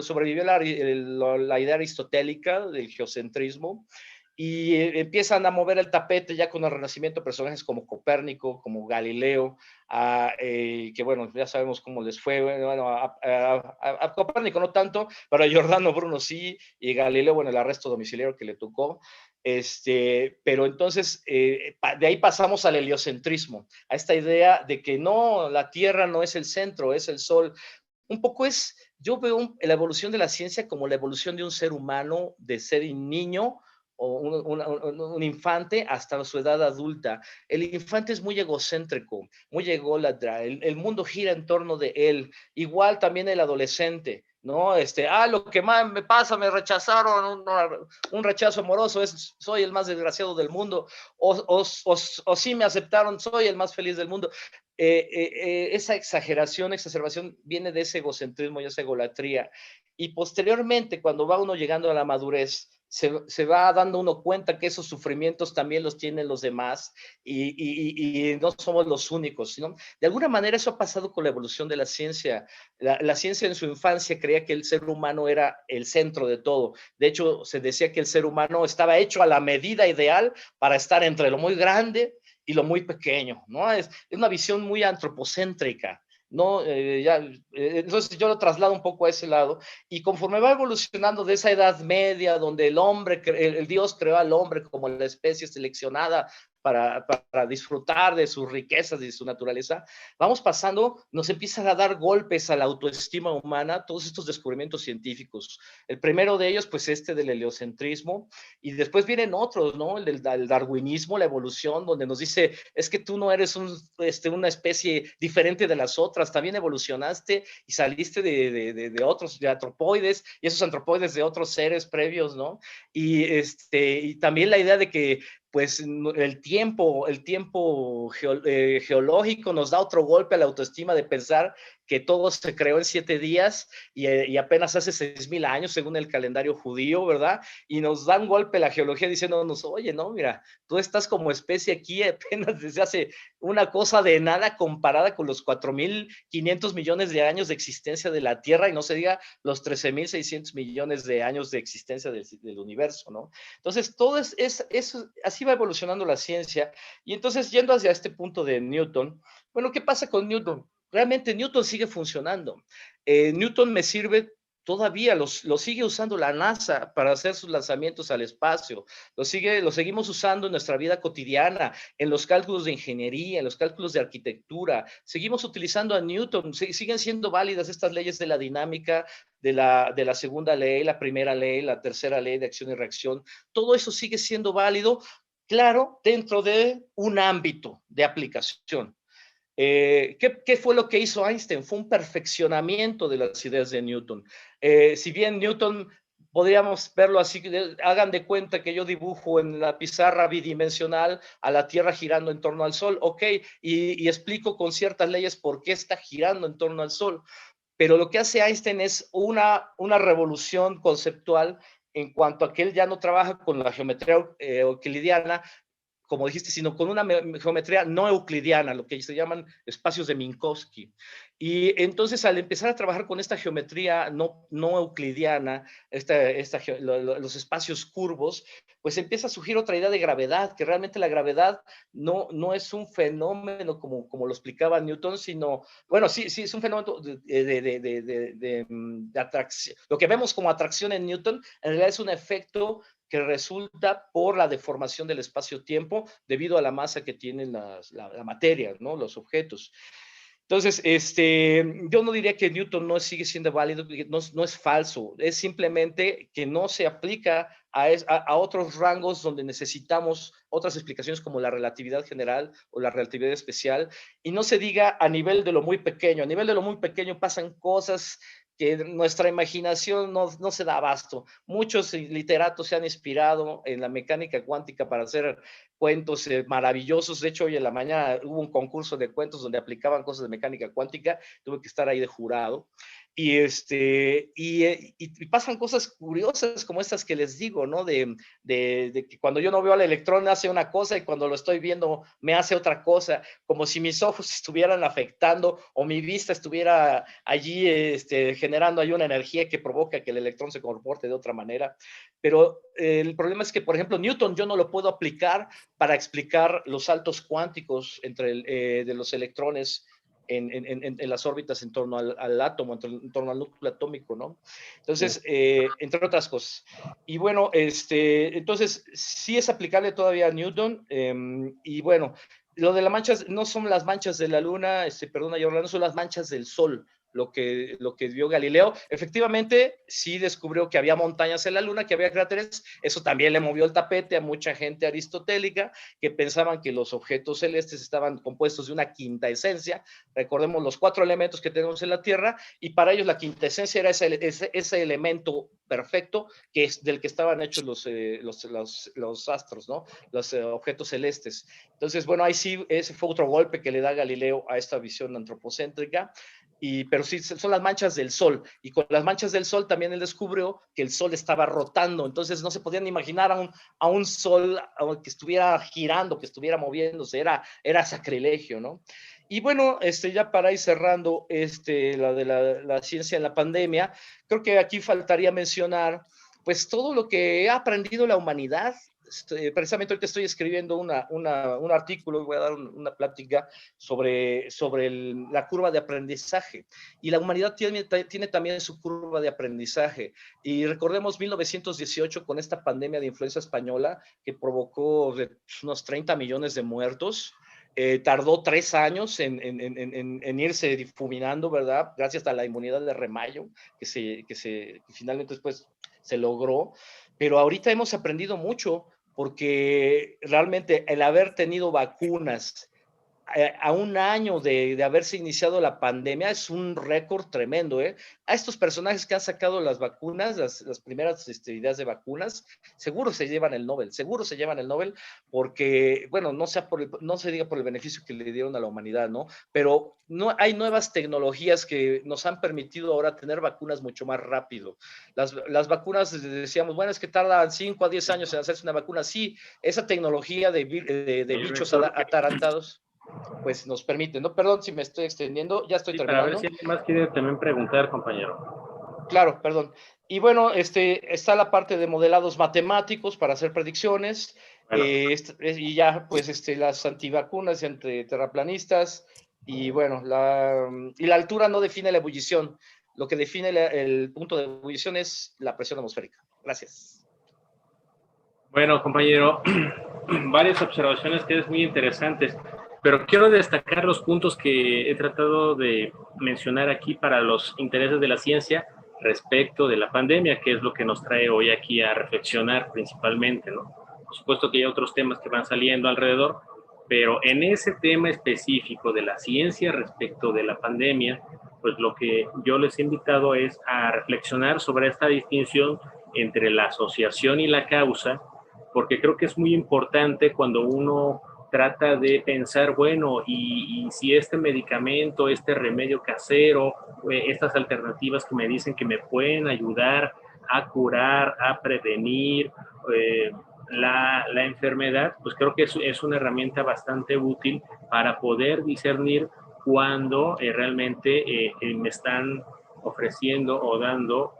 sobrevivió la idea aristotélica del geocentrismo y empiezan a mover el tapete ya con el Renacimiento personajes como Copérnico, como Galileo, que bueno, ya sabemos cómo les fue. Bueno, a Copérnico no tanto, pero a Giordano Bruno sí, y Galileo, bueno, el arresto domiciliario que le tocó. Pero entonces de ahí pasamos al heliocentrismo, a esta idea de que no, la Tierra no es el centro, es el Sol. Un poco yo veo la evolución de la ciencia como la evolución de un ser humano, de ser un niño o un infante hasta su edad adulta. El infante es muy egocéntrico, muy ególatra, el mundo gira en torno de él, igual también el adolescente, ¿no? Lo que más me pasa, me rechazaron, un rechazo amoroso, soy el más desgraciado del mundo, o sí me aceptaron, soy el más feliz del mundo. Esa exacerbación viene de ese egocentrismo y esa egolatría. Y posteriormente, cuando va uno llegando a la madurez, se va dando uno cuenta que esos sufrimientos también los tienen los demás y no somos los únicos, ¿no? De alguna manera eso ha pasado con la evolución de la ciencia. La ciencia en su infancia creía que el ser humano era el centro de todo. De hecho, se decía que el ser humano estaba hecho a la medida ideal para estar entre lo muy grande y lo muy pequeño, ¿no? Es una visión muy antropocéntrica, ¿no? Entonces yo lo traslado un poco a ese lado, y conforme va evolucionando de esa edad media, donde el Dios creó al hombre como la especie seleccionada para disfrutar de sus riquezas y de su naturaleza, vamos pasando, nos empiezan a dar golpes a la autoestima humana todos estos descubrimientos científicos. El primero de ellos, pues del heliocentrismo, y después vienen otros, ¿no? El darwinismo, la evolución, donde nos dice, es que tú no eres una especie diferente de las otras, también evolucionaste y saliste de otros, de antropoides, y esos antropoides de otros seres previos, ¿no? Y también la idea de que pues el tiempo geológico nos da otro golpe a la autoestima de pensar que todo se creó en 7 días y apenas hace 6000 años según el calendario judío, ¿verdad? Y nos da un golpe la geología diciéndonos, oye, no, mira, tú estás como especie aquí apenas desde hace una cosa de nada comparada con los 4500 millones de años de existencia de la Tierra, y no se diga los 13600 millones de años de existencia del universo, ¿no? Entonces, todo así va evolucionando la ciencia. Y entonces, yendo hacia este punto de Newton, bueno, ¿qué pasa con Newton? Realmente Newton sigue funcionando. Newton me sirve todavía, lo sigue usando la NASA para hacer sus lanzamientos al espacio, lo seguimos usando en nuestra vida cotidiana, en los cálculos de ingeniería, en los cálculos de arquitectura, seguimos utilizando a Newton, siguen siendo válidas estas leyes de la dinámica, de la segunda ley, la primera ley, la tercera ley de acción y reacción, todo eso sigue siendo válido, claro, dentro de un ámbito de aplicación. ¿Qué fue lo que hizo Einstein? Fue un perfeccionamiento de las ideas de Newton. Si bien Newton, podríamos verlo así, hagan de cuenta que yo dibujo en la pizarra bidimensional a la Tierra girando en torno al Sol, ok, y explico con ciertas leyes por qué está girando en torno al Sol. Pero lo que hace Einstein es una revolución conceptual en cuanto a que él ya no trabaja con la geometría euclidiana, como dijiste, sino con una geometría no euclidiana, lo que se llaman espacios de Minkowski. Y entonces, al empezar a trabajar con esta geometría no euclidiana, los espacios curvos, pues empieza a surgir otra idea de gravedad, que realmente la gravedad no es un fenómeno como lo explicaba Newton, sino, bueno, sí es un fenómeno de atracción. Lo que vemos como atracción en Newton, en realidad es un efecto que resulta por la deformación del espacio-tiempo debido a la masa que tiene la materia, ¿no? Los objetos. Entonces, yo no diría que Newton no sigue siendo válido, no es falso, es simplemente que no se aplica a otros rangos donde necesitamos otras explicaciones como la relatividad general o la relatividad especial, y no se diga a nivel de lo muy pequeño. A nivel de lo muy pequeño pasan cosas que nuestra imaginación no se da abasto. Muchos literatos se han inspirado en la mecánica cuántica para hacer cuentos maravillosos. De hecho, hoy en la mañana hubo un concurso de cuentos donde aplicaban cosas de mecánica cuántica. Tuve que estar ahí de jurado. Y pasan cosas curiosas como estas que les digo, ¿no? De que cuando yo no veo al electrón hace una cosa y cuando lo estoy viendo me hace otra cosa, como si mis ojos estuvieran afectando o mi vista estuviera allí generando ahí una energía que provoca que el electrón se comporte de otra manera. Pero el problema es que, por ejemplo, Newton yo no lo puedo aplicar para explicar los saltos cuánticos de los electrones en las órbitas en torno al átomo, en torno al núcleo atómico, ¿no? Entonces, entre otras cosas. Y bueno, entonces sí es aplicable todavía a Newton, y bueno, lo de las manchas no son las manchas de la luna, perdona, Orlando, son las manchas del sol. Lo que vio Galileo, efectivamente sí descubrió que había montañas en la luna, que había cráteres. Eso también le movió el tapete a mucha gente aristotélica que pensaban que los objetos celestes estaban compuestos de una quinta esencia. Recordemos los 4 elementos que tenemos en la Tierra, y para ellos la quinta esencia era ese elemento perfecto que es del que estaban hechos los astros, ¿no? Los objetos celestes. Entonces, bueno, ahí sí, ese fue otro golpe que le da Galileo a esta visión antropocéntrica. Pero sí, son las manchas del sol, y con las manchas del sol también él descubrió que el sol estaba rotando, entonces no se podían imaginar a un sol que estuviera girando, que estuviera moviéndose, era sacrilegio, ¿no? Y bueno, ya para ir cerrando la de la ciencia en la pandemia, creo que aquí faltaría mencionar pues todo lo que ha aprendido la humanidad. Precisamente ahorita estoy escribiendo un artículo, voy a dar una plática sobre la curva de aprendizaje, y la humanidad tiene también su curva de aprendizaje. Y recordemos 1918 con esta pandemia de influenza española que provocó unos 30 millones de muertos. Tardó 3 años en irse difuminando, ¿verdad? Gracias a la inmunidad de rebaño que finalmente después se logró. Pero ahorita hemos aprendido mucho, porque realmente el haber tenido vacunas a un año de haberse iniciado la pandemia es un récord tremendo, ¿eh? A estos personajes que han sacado las vacunas, las primeras ideas de vacunas, seguro se llevan el Nobel, porque, bueno, no se diga por el beneficio que le dieron a la humanidad, ¿no? Pero no, hay nuevas tecnologías que nos han permitido ahora tener vacunas mucho más rápido. Las vacunas, decíamos, bueno, es que tardan 5 a 10 años en hacerse una vacuna. Sí, esa tecnología de bichos atarantados pues nos permite, ¿no? Perdón si me estoy extendiendo, ya estoy terminando. Para ver si alguien más quiere también preguntar, compañero. Claro, perdón. Y bueno, está la parte de modelados matemáticos para hacer predicciones, bueno. Y ya, pues, las antivacunas entre terraplanistas, y bueno, la altura no define la ebullición. Lo que define el punto de ebullición es la presión atmosférica. Gracias. Bueno, compañero, varias observaciones que es muy interesantes, pero quiero destacar los puntos que he tratado de mencionar aquí para los intereses de la ciencia respecto de la pandemia, que es lo que nos trae hoy aquí a reflexionar principalmente, ¿no? Por supuesto que hay otros temas que van saliendo alrededor, pero en ese tema específico de la ciencia respecto de la pandemia, pues lo que yo les he invitado es a reflexionar sobre esta distinción entre la asociación y la causa, porque creo que es muy importante cuando uno trata de pensar, bueno, y si este medicamento, este remedio casero, estas alternativas que me dicen que me pueden ayudar a curar, a prevenir la enfermedad, pues creo que es una herramienta bastante útil para poder discernir cuando realmente me están ofreciendo o dando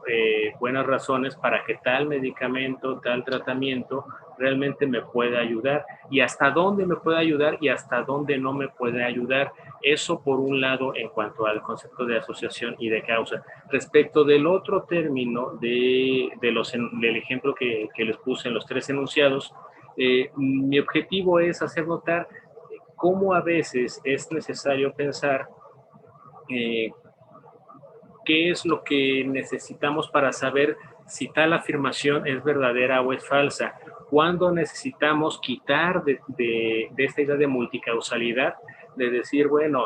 buenas razones para que tal medicamento, tal tratamiento realmente me pueda ayudar, y hasta dónde me puede ayudar y hasta dónde no me puede ayudar. Eso por un lado en cuanto al concepto de asociación y de causa. Respecto del otro término del ejemplo que les puse en los 3 enunciados, mi objetivo es hacer notar cómo a veces es necesario pensar qué es lo que necesitamos para saber si tal afirmación es verdadera o es falsa. ¿Cuándo necesitamos quitar de esta idea de multicausalidad, de decir, bueno,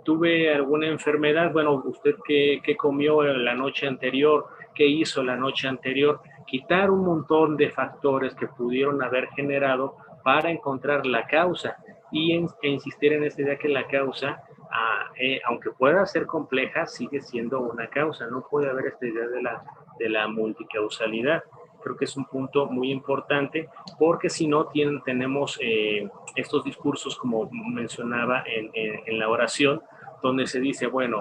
tuve alguna enfermedad, bueno, usted qué comió la noche anterior, qué hizo la noche anterior, quitar un montón de factores que pudieron haber generado para encontrar la causa e insistir en esta idea que la causa, aunque pueda ser compleja, sigue siendo una causa. No puede haber esta idea de la multicausalidad. Creo que es un punto muy importante porque si no tenemos estos discursos, como mencionaba en la oración, donde se dice, bueno,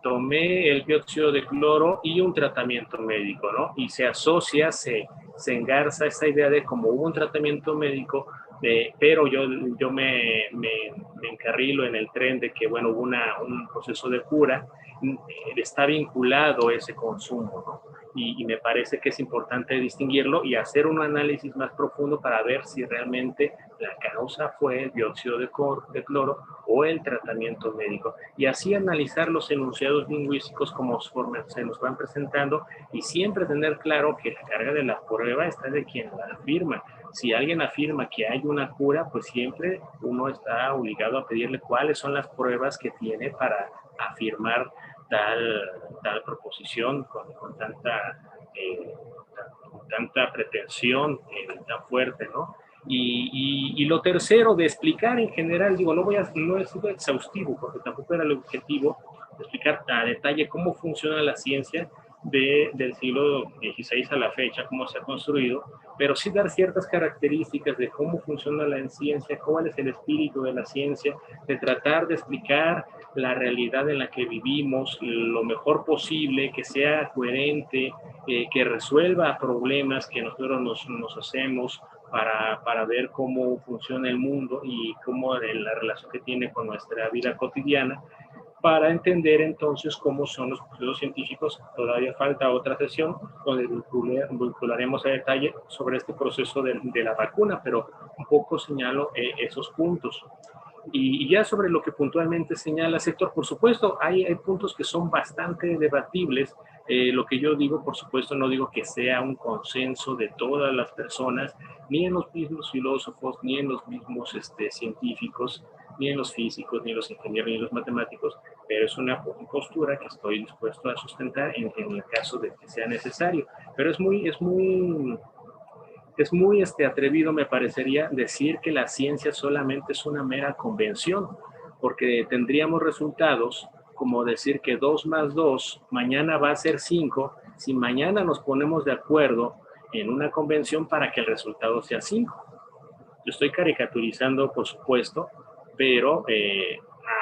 tomé el dióxido de cloro y un tratamiento médico, ¿no? Y se asocia, se engarza esta idea de como hubo un tratamiento médico, pero yo me encarrilo en el tren de que, bueno, hubo un proceso de cura, está vinculado ese consumo, ¿no? Y me parece que es importante distinguirlo y hacer un análisis más profundo para ver si realmente la causa fue el dióxido de cloro o el tratamiento médico. Y así analizar los enunciados lingüísticos como se nos van presentando y siempre tener claro que la carga de la prueba está de quien la afirma. Si alguien afirma que hay una cura, pues siempre uno está obligado a pedirle cuáles son las pruebas que tiene para afirmar tal proposición con tanta pretensión tan fuerte, ¿no? Y lo tercero, de explicar en general, digo, no he sido exhaustivo, porque tampoco era el objetivo de explicar a detalle cómo funciona la ciencia del siglo XVI a la fecha, cómo se ha construido, pero sí dar ciertas características de cómo funciona la ciencia, cuál es el espíritu de la ciencia, de tratar de explicar la realidad en la que vivimos lo mejor posible, que sea coherente, que resuelva problemas que nosotros nos hacemos para ver cómo funciona el mundo y cómo la relación que tiene con nuestra vida cotidiana, para entender entonces cómo son los procesos científicos. Todavía falta otra sesión donde vincularemos a detalle sobre este proceso de la vacuna, pero un poco señalo esos puntos. Y ya sobre lo que puntualmente señala Héctor, por supuesto, hay puntos que son bastante debatibles. Lo que yo digo, por supuesto, no digo que sea un consenso de todas las personas, ni en los mismos filósofos, ni en los mismos científicos, ni en los físicos, ni en los ingenieros, ni en los matemáticos, pero es una postura que estoy dispuesto a sustentar en el caso de que sea necesario. Pero es muy atrevido, me parecería, decir que la ciencia solamente es una mera convención, porque tendríamos resultados como decir que 2 más 2 mañana va a ser 5, si mañana nos ponemos de acuerdo en una convención para que el resultado sea 5. Yo estoy caricaturizando, por supuesto, pero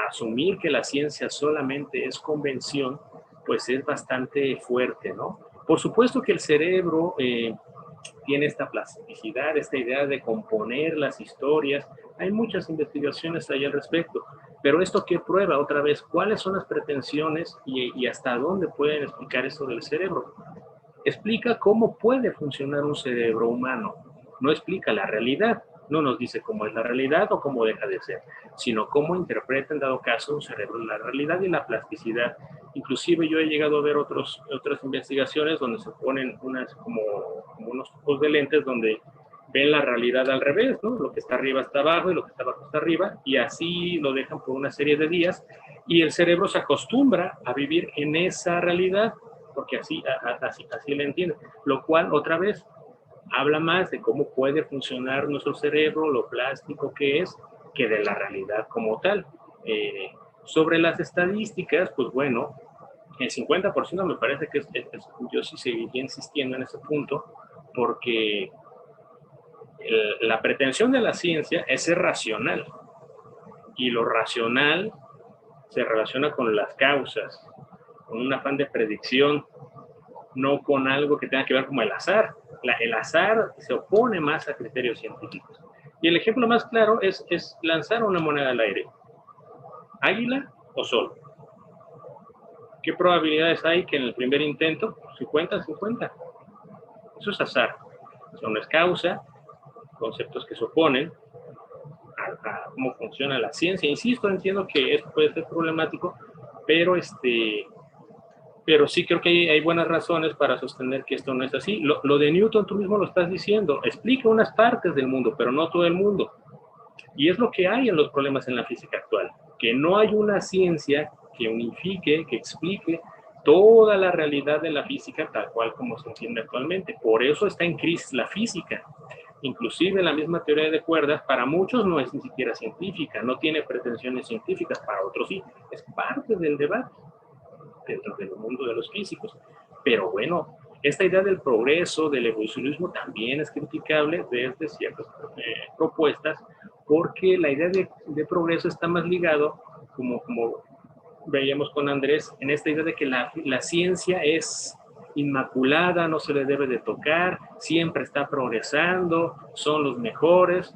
asumir que la ciencia solamente es convención, pues es bastante fuerte, ¿no? Por supuesto que el cerebro tiene esta plasticidad, esta idea de componer las historias. Hay muchas investigaciones ahí al respecto, pero ¿esto qué prueba? Otra vez, ¿cuáles son las pretensiones y hasta dónde pueden explicar eso del cerebro? Explica cómo puede funcionar un cerebro humano, no explica la realidad, no nos dice cómo es la realidad o cómo deja de ser, sino cómo interpreta en dado caso un cerebro la realidad y la plasticidad. Inclusive yo he llegado a ver otras investigaciones donde se ponen como unos tipos de lentes donde ven la realidad al revés, ¿no? Lo que está arriba está abajo y lo que está abajo está arriba, y así lo dejan por una serie de días, y el cerebro se acostumbra a vivir en esa realidad, porque así le entiende, lo cual otra vez habla más de cómo puede funcionar nuestro cerebro, lo plástico que es, que de la realidad como tal. Sobre las estadísticas, pues bueno, el 50% me parece que yo sí seguiría insistiendo en ese punto, porque la pretensión de la ciencia es ser racional, y lo racional se relaciona con las causas, con un afán de predicción, no con algo que tenga que ver como el azar. El azar se opone más a criterios científicos. Y el ejemplo más claro es lanzar una moneda al aire. ¿Águila o sol? ¿Qué probabilidades hay que en el primer intento? 50-50. Eso es azar. Eso no es causa, conceptos que se oponen a cómo funciona la ciencia. Insisto, entiendo que esto puede ser problemático, pero sí creo que hay buenas razones para sostener que esto no es así. Lo de Newton, tú mismo lo estás diciendo, explica unas partes del mundo, pero no todo el mundo. Y es lo que hay en los problemas en la física actual. que no hay una ciencia que unifique, que explique toda la realidad de la física tal cual como se entiende actualmente. Por eso está en crisis la física. Inclusive la misma teoría de cuerdas para muchos no es ni siquiera científica, no tiene pretensiones científicas, para otros sí, es parte del debate dentro del mundo de los físicos. Pero bueno, esta idea del progreso, del evolucionismo también es criticable desde ciertas propuestas, porque la idea de progreso está más ligado, como veíamos con Andrés, en esta idea de que la ciencia es inmaculada, no se le debe de tocar, siempre está progresando, son los mejores.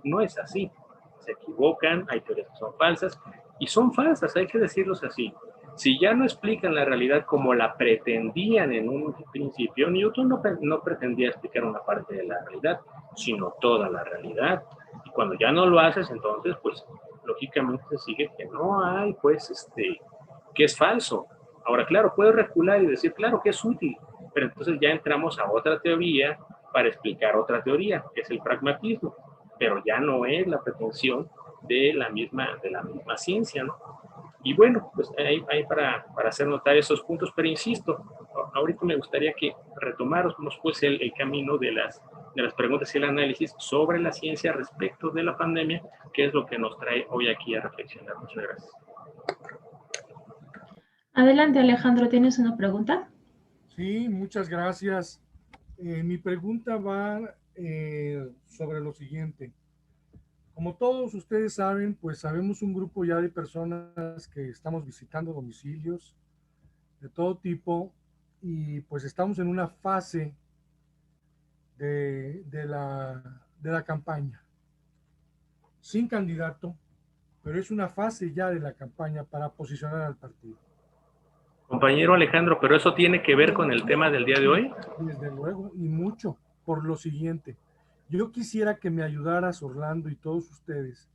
No es así. Se equivocan, hay teorías que son falsas, y son falsas, hay que decirlos así. Si ya no explican la realidad como la pretendían en un principio, Newton no pretendía explicar una parte de la realidad, sino toda la realidad. Y cuando ya no lo haces, entonces, pues, lógicamente se sigue que no hay, pues, que es falso. Ahora, claro, puedo recular y decir, claro, que es útil, pero entonces ya entramos a otra teoría para explicar otra teoría, que es el pragmatismo, pero ya no es la pretensión de la misma ciencia, ¿no? Y bueno, pues ahí para hacer notar esos puntos, pero insisto, ahorita me gustaría que retomáramos pues el camino de las preguntas y el análisis sobre la ciencia respecto de la pandemia, que es lo que nos trae hoy aquí a reflexionar. Muchas gracias. Adelante, Alejandro, ¿tienes una pregunta? Sí, muchas gracias. Mi pregunta va sobre lo siguiente. Como todos ustedes saben, pues sabemos un grupo ya de personas que estamos visitando domicilios de todo tipo y pues estamos en una fase de la campaña. Sin candidato, pero es una fase ya de la campaña para posicionar al partido. Compañero Alejandro, ¿pero eso tiene que ver con el tema del día de hoy? Desde luego, y mucho, por lo siguiente. Yo quisiera que me ayudaras, Orlando, y todos ustedes,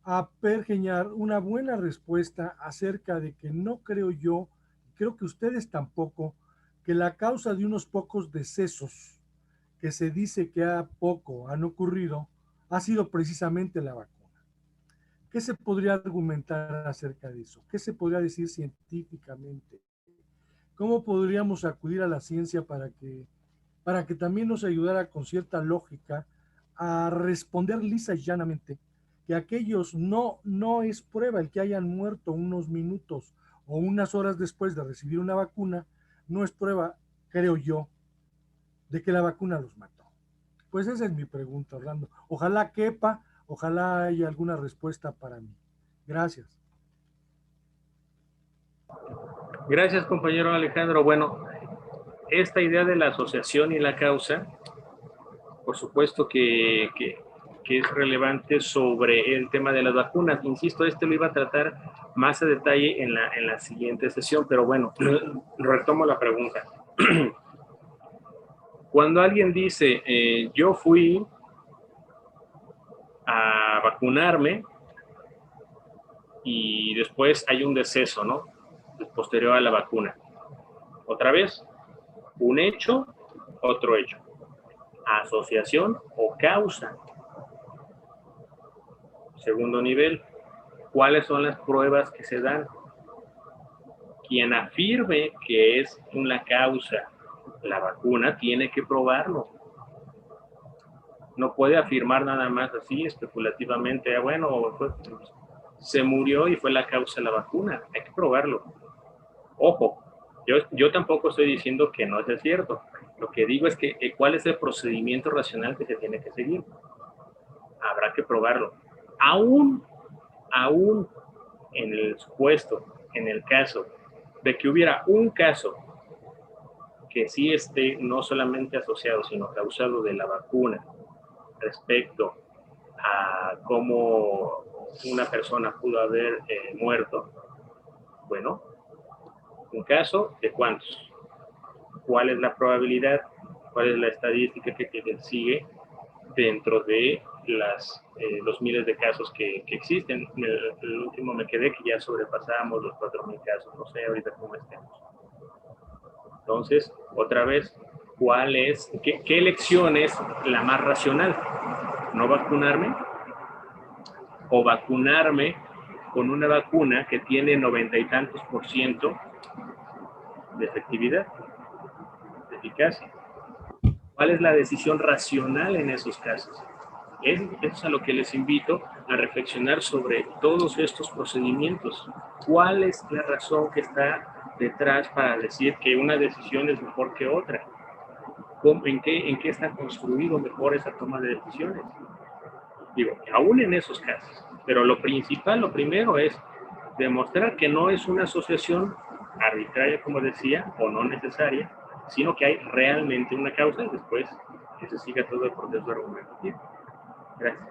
a pergeñar una buena respuesta acerca de que no creo yo, creo que ustedes tampoco, que la causa de unos pocos decesos que se dice que han ocurrido, ha sido precisamente la vacuna. ¿Qué se podría argumentar acerca de eso? ¿Qué se podría decir científicamente? ¿Cómo podríamos acudir a la ciencia para que también nos ayudara con cierta lógica a responder lisa y llanamente que aquellos no es prueba el que hayan muerto unos minutos o unas horas después de recibir una vacuna, no es prueba, creo yo, de que la vacuna los mató? Pues esa es mi pregunta, Orlando. Ojalá quepa, ojalá haya alguna respuesta para mí. Gracias. Gracias, compañero Alejandro. Bueno, esta idea de la asociación y la causa, por supuesto que es relevante sobre el tema de las vacunas. Insisto, lo iba a tratar más a detalle en la siguiente sesión, pero bueno, retomo la pregunta. Cuando alguien dice, yo fui a vacunarme y después hay un deceso, ¿no? Posterior a la vacuna. Otra vez, un hecho, otro hecho. Asociación o causa. Segundo nivel, ¿cuáles son las pruebas que se dan? Quien afirme que es una causa la vacuna tiene que probarlo. No puede afirmar nada más así especulativamente, bueno, se murió y fue la causa de la vacuna. Hay que probarlo. Ojo, yo tampoco estoy diciendo que no es cierto. Lo que digo es que cuál es el procedimiento racional que se tiene que seguir. Habrá que probarlo. Aún en el supuesto, en el caso de que hubiera un caso que sí esté no solamente asociado, sino causado de la vacuna respecto a cómo una persona pudo haber muerto, bueno, un caso de cuántos, cuál es la probabilidad, cuál es la estadística que sigue dentro de los miles de casos que existen. El último me quedé que ya sobrepasábamos los 4,000 casos, no sé ahorita cómo estemos. Entonces, otra vez, qué elección es la más racional? ¿No vacunarme? ¿O vacunarme con una vacuna que tiene 90 y tantos % de efectividad, de eficacia. ¿Cuál es la decisión racional en esos casos? Eso es a lo que les invito a reflexionar sobre todos estos procedimientos. ¿Cuál es la razón que está detrás para decir que una decisión es mejor que otra? ¿En qué está construido mejor esa toma de decisiones? Digo, aún en esos casos. Pero lo principal, lo primero es demostrar que no es una asociación arbitraria, como decía, o no necesaria, sino que hay realmente una causa y después que se siga todo el proceso argumentativo. Gracias.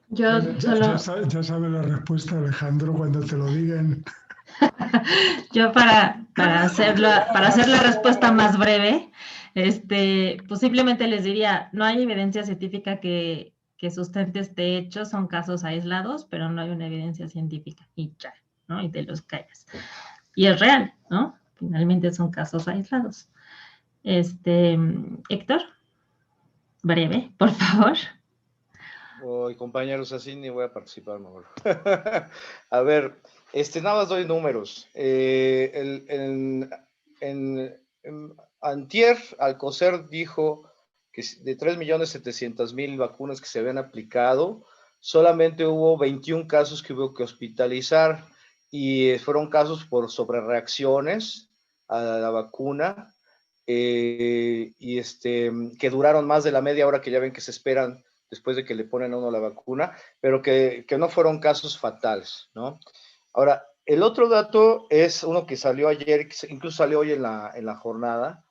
Yo solo... Ya sabe la respuesta, Alejandro, cuando te lo digan. Yo para hacer la respuesta más breve, pues simplemente les diría, no hay evidencia científica que sustente este hecho, son casos aislados, pero no hay una evidencia científica, y ya, ¿no? Y te los callas. Y es real, ¿no? Finalmente son casos aislados. Héctor, breve, por favor. Compañeros, así ni voy a participar mejor. A ver, nada más doy números. Antier, Alcocer dijo que de 3.700.000 vacunas que se habían aplicado, solamente hubo 21 casos que hubo que hospitalizar y fueron casos por sobrereacciones a la vacuna que duraron más de la media hora que ya ven que se esperan después de que le ponen a uno la vacuna, pero que no fueron casos fatales, ¿no? Ahora, el otro dato es uno que salió ayer, que incluso salió hoy en la jornada,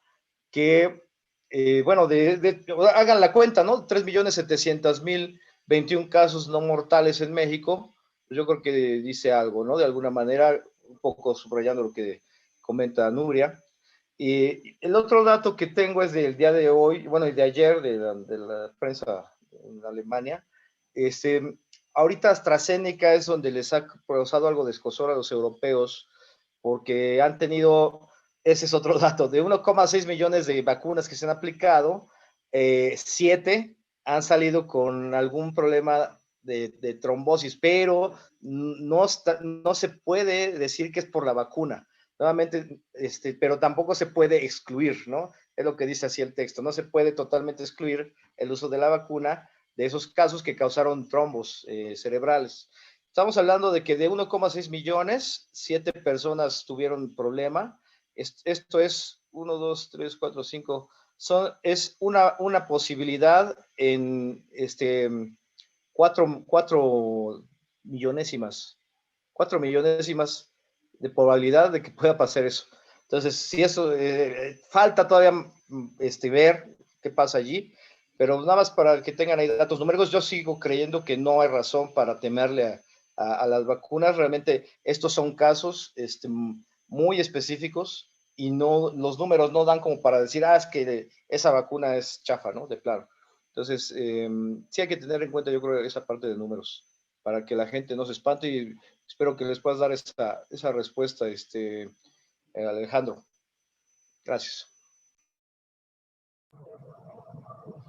que, bueno, hagan la cuenta, ¿no? 3.700.000, 21 casos no mortales en México, pues yo creo que dice algo, ¿no? De alguna manera, un poco subrayando lo que comenta Nuria. Y el otro dato que tengo es del día de hoy, bueno, y de ayer, de la prensa en Alemania. Ahorita AstraZeneca es donde les ha causado algo de escozor a los europeos, porque han tenido, ese es otro dato, de 1,6 millones de vacunas que se han aplicado, 7 han salido con algún problema de trombosis, pero no se puede decir que es por la vacuna. Nuevamente, pero tampoco se puede excluir, ¿no? Es lo que dice así el texto. No se puede totalmente excluir el uso de la vacuna de esos casos que causaron trombos cerebrales. Estamos hablando de que de 1,6 millones, 7 personas tuvieron problema. Esto es 1, 2, 3, 4, 5. Es una posibilidad en 4 millonésimas. 4 millonésimas de probabilidad de que pueda pasar eso. Entonces, si eso, falta todavía ver qué pasa allí, pero nada más para que tengan ahí datos numéricos, yo sigo creyendo que no hay razón para temerle a las vacunas. Realmente estos son casos muy específicos y no, los números no dan como para decir, es que esa vacuna es chafa, ¿no? De plano. Entonces, sí hay que tener en cuenta, yo creo, esa parte de números para que la gente no se espante y espero que les puedas dar esa respuesta, Alejandro. Gracias.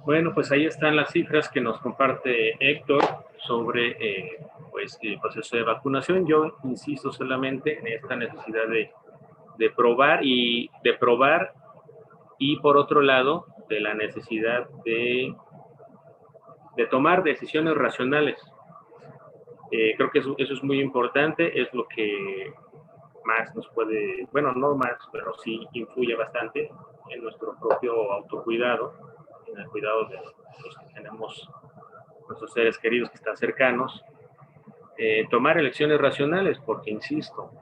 Bueno, pues ahí están las cifras que nos comparte Héctor sobre pues, el proceso de vacunación. Yo insisto solamente en esta necesidad de probar y por otro lado de la necesidad de tomar decisiones racionales. Creo que eso es muy importante, es lo que más nos puede, bueno, no más, pero sí influye bastante en nuestro propio autocuidado, en el cuidado de los que tenemos, nuestros seres queridos que están cercanos. Tomar elecciones racionales, porque insisto,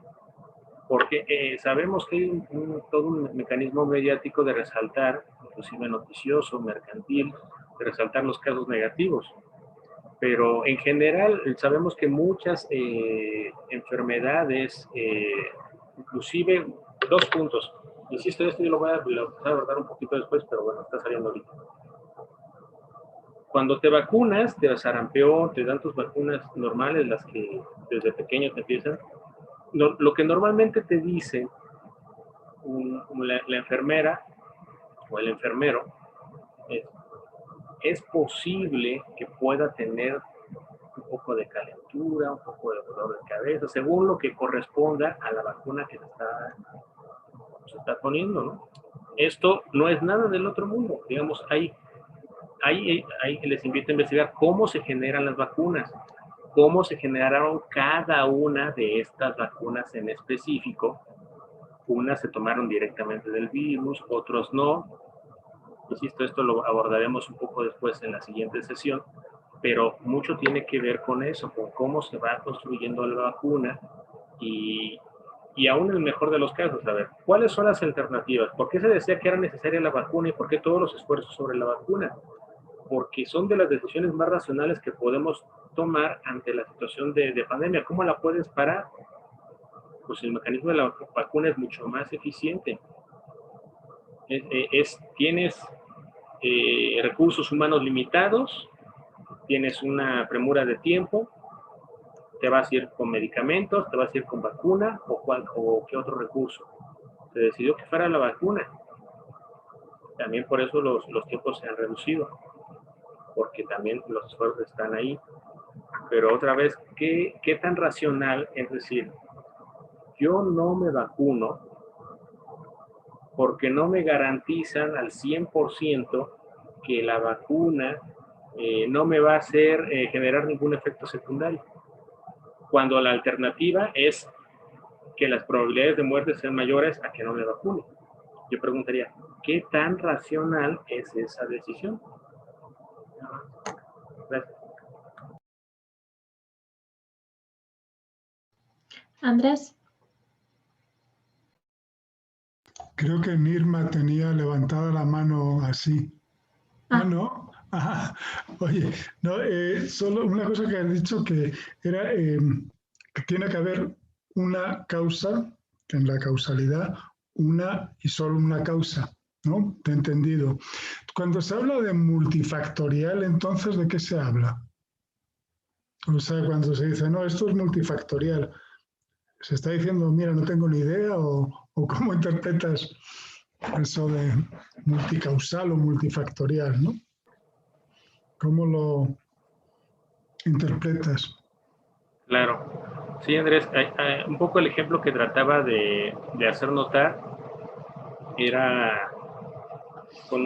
porque sabemos que hay todo un mecanismo mediático de resaltar, inclusive noticioso, mercantil, de resaltar los casos negativos. Pero en general sabemos que muchas enfermedades, inclusive 2 puntos, insisto, esto yo lo voy a abordar un poquito después, pero bueno, está saliendo ahorita. Cuando te vacunas, te sarampeó, te dan tus vacunas normales, las que desde pequeño te empiezan, lo que normalmente te dice la enfermera o el enfermero es posible que pueda tener poco de calentura, un poco de dolor de cabeza, según lo que corresponda a la vacuna que se está poniendo, ¿no? Esto no es nada del otro mundo. Digamos, les invito a investigar cómo se generan las vacunas, cómo se generaron cada una de estas vacunas en específico. Unas se tomaron directamente del virus, otros no. Insisto, esto lo abordaremos un poco después en la siguiente sesión, pero mucho tiene que ver con eso, con cómo se va construyendo la vacuna y aún en el mejor de los casos, a ver, ¿cuáles son las alternativas? ¿Por qué se decía que era necesaria la vacuna y por qué todos los esfuerzos sobre la vacuna? Porque son de las decisiones más racionales que podemos tomar ante la situación de pandemia. ¿Cómo la puedes parar? Pues el mecanismo de la vacuna es mucho más eficiente. Tienes recursos humanos limitados, tienes una premura de tiempo, te vas a ir con medicamentos, te vas a ir con vacuna o qué otro recurso. Se decidió que fuera la vacuna. También por eso los tiempos se han reducido, porque también los esfuerzos están ahí. Pero otra vez, ¿qué tan racional? Es decir, yo no me vacuno porque no me garantizan al 100% que la vacuna no me va a hacer generar ningún efecto secundario. Cuando la alternativa es que las probabilidades de muerte sean mayores a que no me vacune. Yo preguntaría, ¿qué tan racional es esa decisión? Gracias. Andrés. Creo que Nirma tenía levantada la mano así. Ah, ¿No? Ajá. Oye, no, solo una cosa que has dicho que era que tiene que haber una causa, que en la causalidad, una y solo una causa, ¿no? Te he entendido. Cuando se habla de multifactorial, entonces, ¿de qué se habla? O sea, cuando se dice, no, esto es multifactorial, ¿se está diciendo, mira, no tengo ni idea? ¿O cómo interpretas eso de multicausal o multifactorial, ¿no? ¿Cómo lo interpretas? Claro. Sí, Andrés, un poco el ejemplo que trataba de hacer notar era con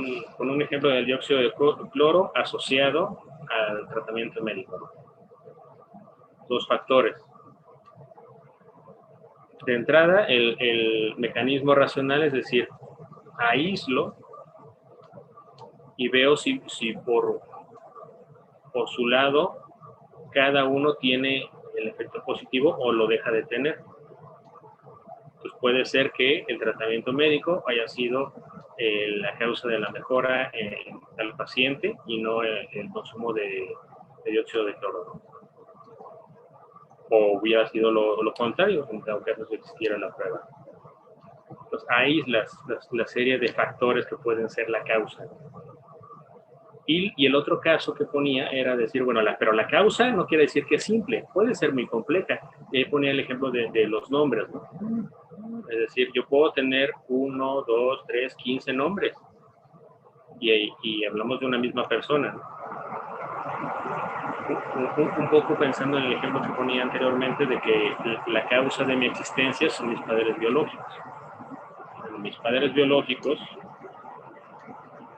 un ejemplo del dióxido de cloro asociado al tratamiento médico. Dos factores. De entrada, el mecanismo racional, es decir, aíslo y veo si por su lado cada uno tiene el efecto positivo o lo deja de tener. Pues puede ser que el tratamiento médico haya sido la causa de la mejora al paciente y no el consumo de dióxido de cloro. O hubiera sido lo contrario, en dado caso si existiera la prueba. Entonces aíslas la serie de factores que pueden ser la causa. Y el otro caso que ponía era decir, bueno, pero la causa no quiere decir que es simple, puede ser muy compleja. Y ahí ponía el ejemplo de los nombres, ¿no? Es decir, yo puedo tener 1, 2, 3, 15 nombres y hablamos de una misma persona. Un poco pensando en el ejemplo que ponía anteriormente de que la causa de mi existencia son mis padres biológicos. Mis padres biológicos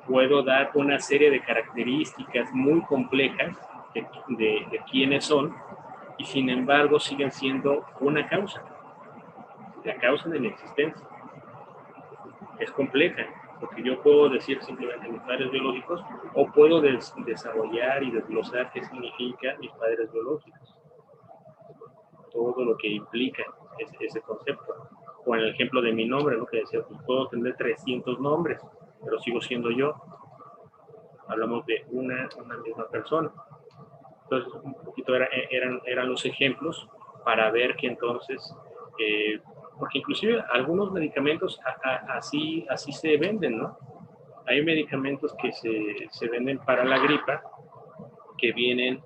puedo dar una serie de características muy complejas de quiénes son y sin embargo siguen siendo una causa, la causa de mi existencia. Es compleja, porque yo puedo decir simplemente mis padres biológicos o puedo desarrollar y desglosar qué significa mis padres biológicos, todo lo que implica ese concepto. O en el ejemplo de mi nombre, ¿no? Que decía, pues puedo tener 300 nombres, pero sigo siendo yo. Hablamos de una misma persona. Entonces, un poquito eran los ejemplos para ver que entonces, porque inclusive algunos medicamentos así se venden, ¿no? Hay medicamentos que se venden para la gripa que vienen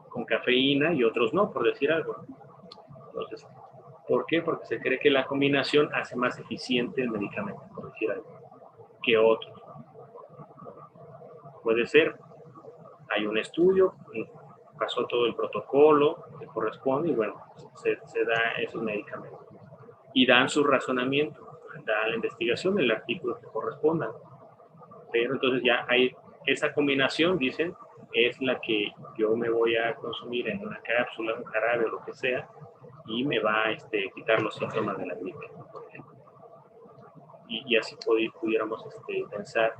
con cafeína y otros no, por decir algo. Entonces, ¿por qué? Porque se cree que la combinación hace más eficiente el medicamento, por decir algo, que otros. Puede ser. Hay un estudio pasó todo el protocolo que corresponde y bueno, se da esos medicamentos. Y dan su razonamiento, da la investigación, el artículo que corresponda. Pero entonces ya hay esa combinación, dicen, es la que yo me voy a consumir en una cápsula, un jarabe o lo que sea, y me va a quitar los síntomas de la gripe, por ejemplo. Y así pudiéramos pensar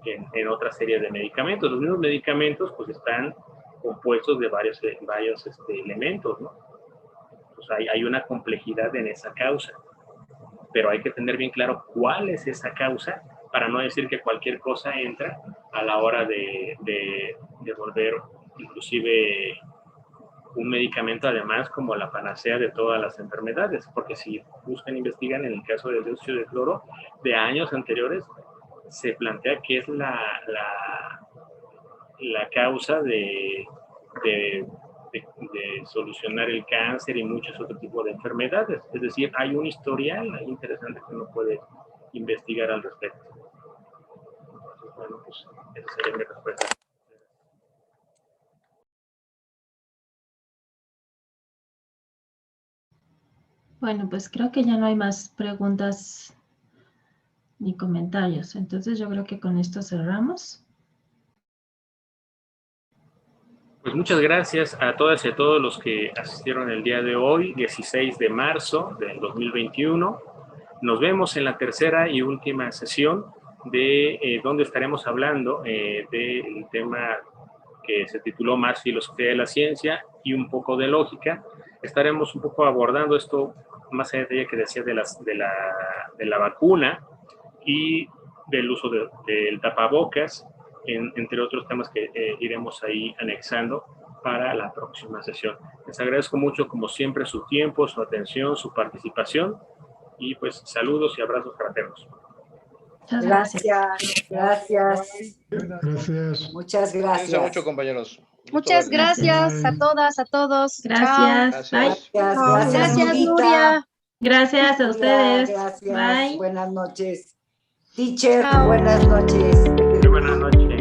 en otra serie de medicamentos. Los mismos medicamentos pues están compuestos de varios elementos, ¿no? Pues hay una complejidad en esa causa, pero hay que tener bien claro cuál es esa causa para no decir que cualquier cosa entra a la hora de volver inclusive un medicamento además como la panacea de todas las enfermedades, porque si buscan, investigan en el caso del dióxido de cloro, de años anteriores se plantea que es la causa de solucionar el cáncer y muchos otros tipos de enfermedades. Es decir, hay un historial ahí interesante que uno puede investigar al respecto. Entonces, bueno, pues esa sería mi respuesta. Bueno, pues creo que ya no hay más preguntas ni comentarios. Entonces yo creo que con esto cerramos. Pues muchas gracias a todas y a todos los que asistieron el día de hoy, 16 de marzo del 2021. Nos vemos en la tercera y última sesión de donde estaremos hablando del tema que se tituló Más filosofía de la ciencia y un poco de lógica. Estaremos un poco abordando esto más allá de que decía de la vacuna y del uso del tapabocas, entre otros temas que iremos ahí anexando para la próxima sesión. Les agradezco mucho, como siempre, su tiempo, su atención, su participación y pues saludos y abrazos fraternos. Muchas gracias. Gracias. Gracias. Muchas Cuídense gracias. mucho, compañeros. Gusto Muchas verles. gracias a todas, a todos. Gracias. Bye. Gracias. Gracias, Gracias, Nurita. Nuria. Gracias a ustedes. Gracias. Bye. Buenas noches. Teacher, Chao. buenas noches. Muy buenas noches.